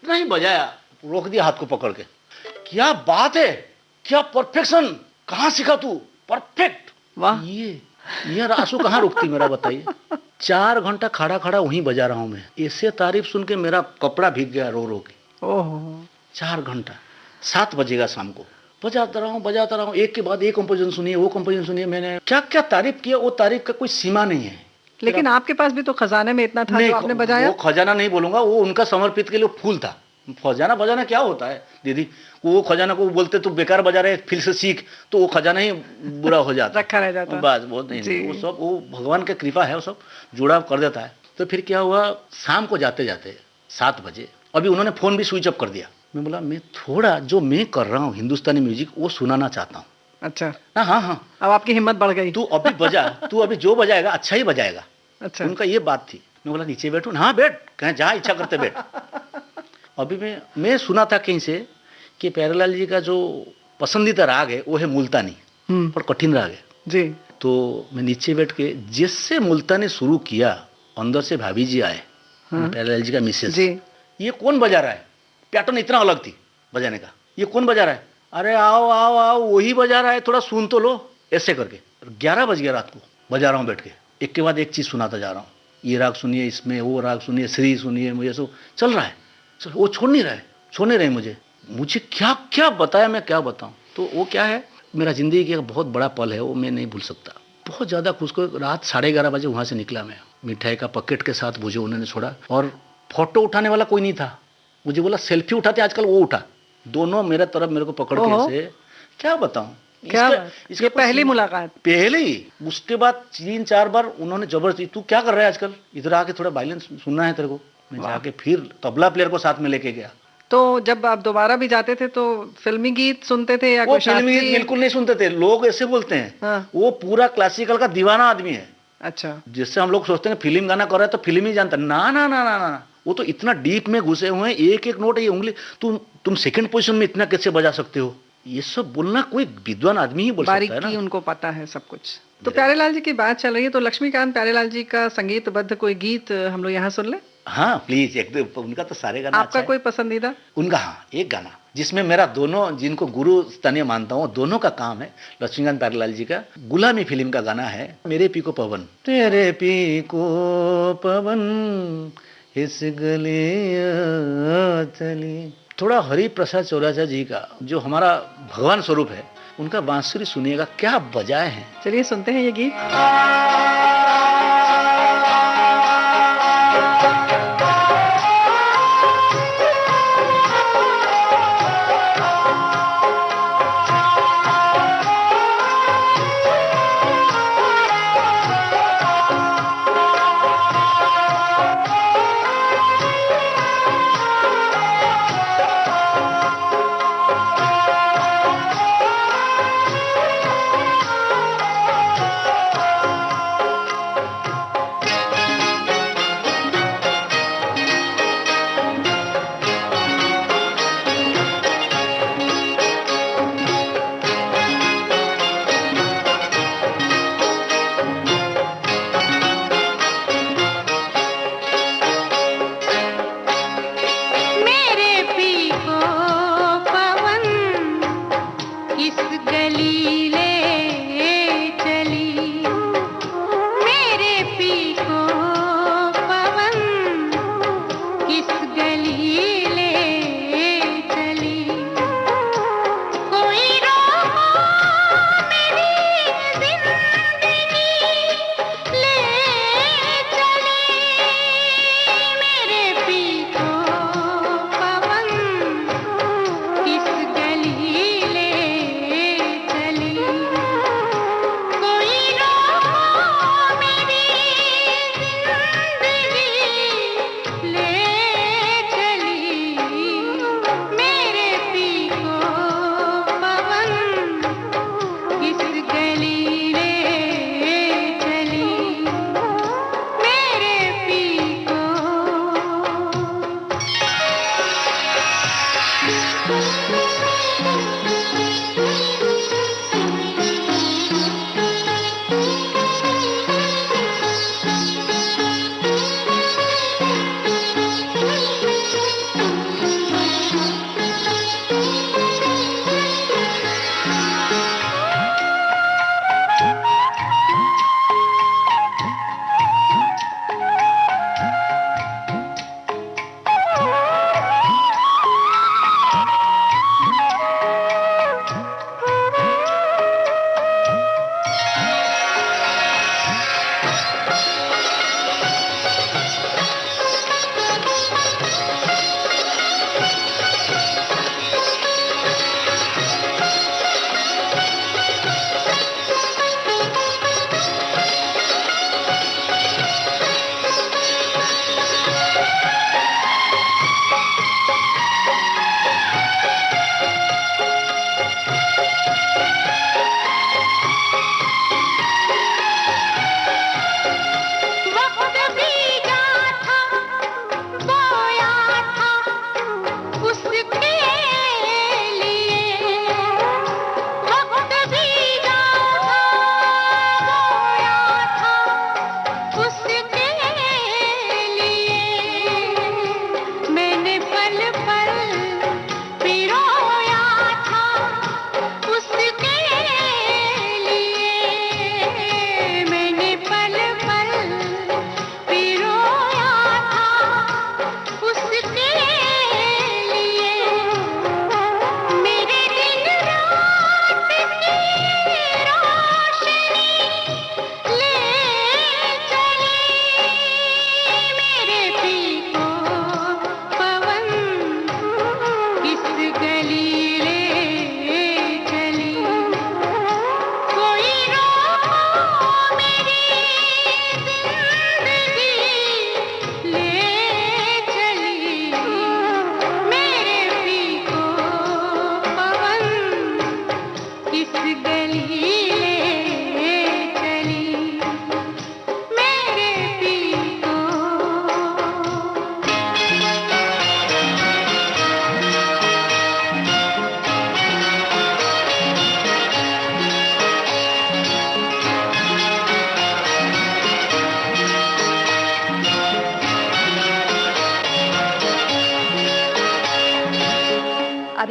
नहीं बजाया, रोक दिया हाथ को पकड़ के। क्या बात है, क्या परफेक्शन, कहाँ सीखा तू? परफेक्ट। वाह। ये आंसू कहाँ रुकती मेरा, बताइए। 4 घंटा खड़ा खड़ा वहीं बजा रहा हूं मैं। ऐसे तारीफ सुन के मेरा कपड़ा भीग गया रो रो के। ओह, 4 घंटा। 7 बजेगा शाम को, बजाता रहा हूँ, एक के बाद एक कंपोजिशन सुनिए, वो कंपोजिशन सुनिए। मैंने क्या क्या तारीफ किया, वो तारीफ का कोई सीमा नहीं है। लेकिन आपके पास भी तो खजाने में इतना था जो आपने बजाया। वो खजाना नहीं बोलूंगा, वो उनका समर्पित के लिए फूल था। खजाना बजाना क्या होता है दीदी, वो खजाना को बोलते तो बेकार बजा रहे, फिर से सीख, तो वो खजाना ही बुरा हो जाता, रखा रह जाता। बस बहुत नहीं, वो सब वो भगवान की कृपा है, वो सब जुड़ा कर देता है। तो फिर क्या हुआ, शाम को जाते जाते 7 बजे, अभी उन्होंने फोन भी स्विच ऑफ कर दिया। मैं बोला, मैं थोड़ा जो मैं कर रहा हूँ हिंदुस्तानी म्यूजिक वो सुनाना चाहता हूँ। अच्छा, हाँ हाँ हाँ, अब आपकी हिम्मत बढ़ गई। तू अभी बजा, तू अभी जो बजाएगा अच्छा ही बजाएगा। अच्छा, उनका ये बात थी। मैं बोला नीचे बैठू, हाँ बैठ, कहें जहाँ इच्छा करते बैठ। अभी मैं सुना था कहीं से कि प्यारेलाल जी का जो पसंदीदा राग है वो है मुल्तानी, पर कठिन राग है। जी, तो मैं नीचे बैठ के जिससे मुल्तानी शुरू किया, अंदर से भाभी जी आए, प्यारेलाल जी का मिसेस, जी, ये कौन बजा रहा है? पैटर्न इतना अलग थी बजाने का, ये कौन बजा रहा है? अरे आओ आओ आओ, वही बजा रहा है, थोड़ा सुन तो लो, ऐसे करके। 11 बज गया रात को, बजा रहा हूँ बैठ के, एक के बाद एक चीज़ सुनाता जा रहा हूँ। ये राग सुनिए, इसमें वो राग सुनिए, श्री सुनिए, मुझे सो चल रहा है। वो छोड़ नहीं रहे मुझे क्या क्या बताया, मैं क्या बताऊँ। तो वो क्या है, मेरा ज़िंदगी का बहुत बड़ा पल है, वो मैं नहीं भूल सकता। बहुत ज़्यादा खुश को, रात 11:30 बजे वहाँ से निकला मैं, मिठाई का पैकेट के साथ मुझे उन्होंने छोड़ा, और फोटो उठाने वाला कोई नहीं था। मुझे बोला सेल्फी उठाते आजकल, वो उठा, दोनों मेरे तरफ मेरे को पकड़ के ऐसे, क्या बताऊं। क्या इसका ये पहली मुलाकात? पहले ही। उसके बाद 3-4 बार उन्होंने जबरदस्ती, तू क्या कर रहा है आजकल, इधर आके थोड़ा वायलिन सुनना है तेरे को। मैं जाके फिर तबला प्लेयर को साथ में लेके गया। तो जब आप दोबारा भी जाते थे तो फिल्मी गीत सुनते थे या वो कोई फिल्मी गीत शास्त्रीय? बिल्कुल नहीं सुनते थे, लोग ऐसे बोलते हैं। हाँ। वो पूरा क्लासिकल का दीवाना आदमी है। अच्छा, जिससे हम लोग सोचते हैं फिल्म गाना कर रहा है तो फिल्म ही जानता, ना ना ना ना ना, वो तो इतना डीप में घुसे हुए हैं, एक एक नोट, ये उंगली, तुम सेकंड पोजीशन में इतना कैसे बजा सकते हो, ये सब बोलना कोई विद्वान आदमी ही बोल सकता है बारीकी ना। उनको पता है सब कुछ। तो प्यारेलाल जी की बात चल रही है, तो लक्ष्मीकांत प्यारेलाल जी का संगीतबद्ध कोई गीत हम लोग यहाँ सुन ले। हाँ प्लीज, एक उनका तो सारे गाना आपका अच्छा है। कोई पसंदीदा? उनका हाँ, एक गाना जिसमें मेरा दोनों, जिनको गुरु स्तनीय मानता हूँ, दोनों का काम है, लक्ष्मीकांत प्यारेलाल जी का गुलामी फिल्म का गाना है, मेरे पी को पवन। तेरे पी को पवन इस गले आ चली। थोड़ा हरि प्रसाद चौरासिया जी का, जो हमारा भगवान स्वरूप है, उनका बांसुरी सुनिएगा, क्या बजाए हैं। चलिए सुनते हैं ये गीत।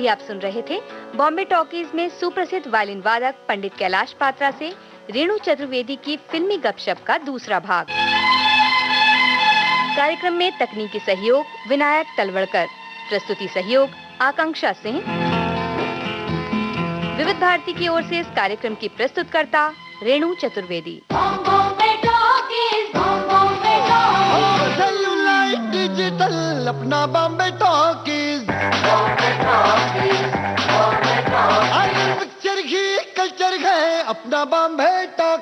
अभी आप सुन रहे थे बॉम्बे टॉकीज में सुप्रसिद्ध वायलिन वादक पंडित कैलाश पात्रा से रेणु चतुर्वेदी की फिल्मी गपशप का दूसरा भाग। कार्यक्रम में तकनीकी सहयोग विनायक तलवड़कर, प्रस्तुति सहयोग आकांक्षा सिंह। विविध भारती की ओर से इस कार्यक्रम की प्रस्तुतकर्ता रेणु चतुर्वेदी। डिजिटल अपना बॉम्बे टॉकीज, पिक्चर ही कल्चर है अपना बॉम्बे टॉकीज।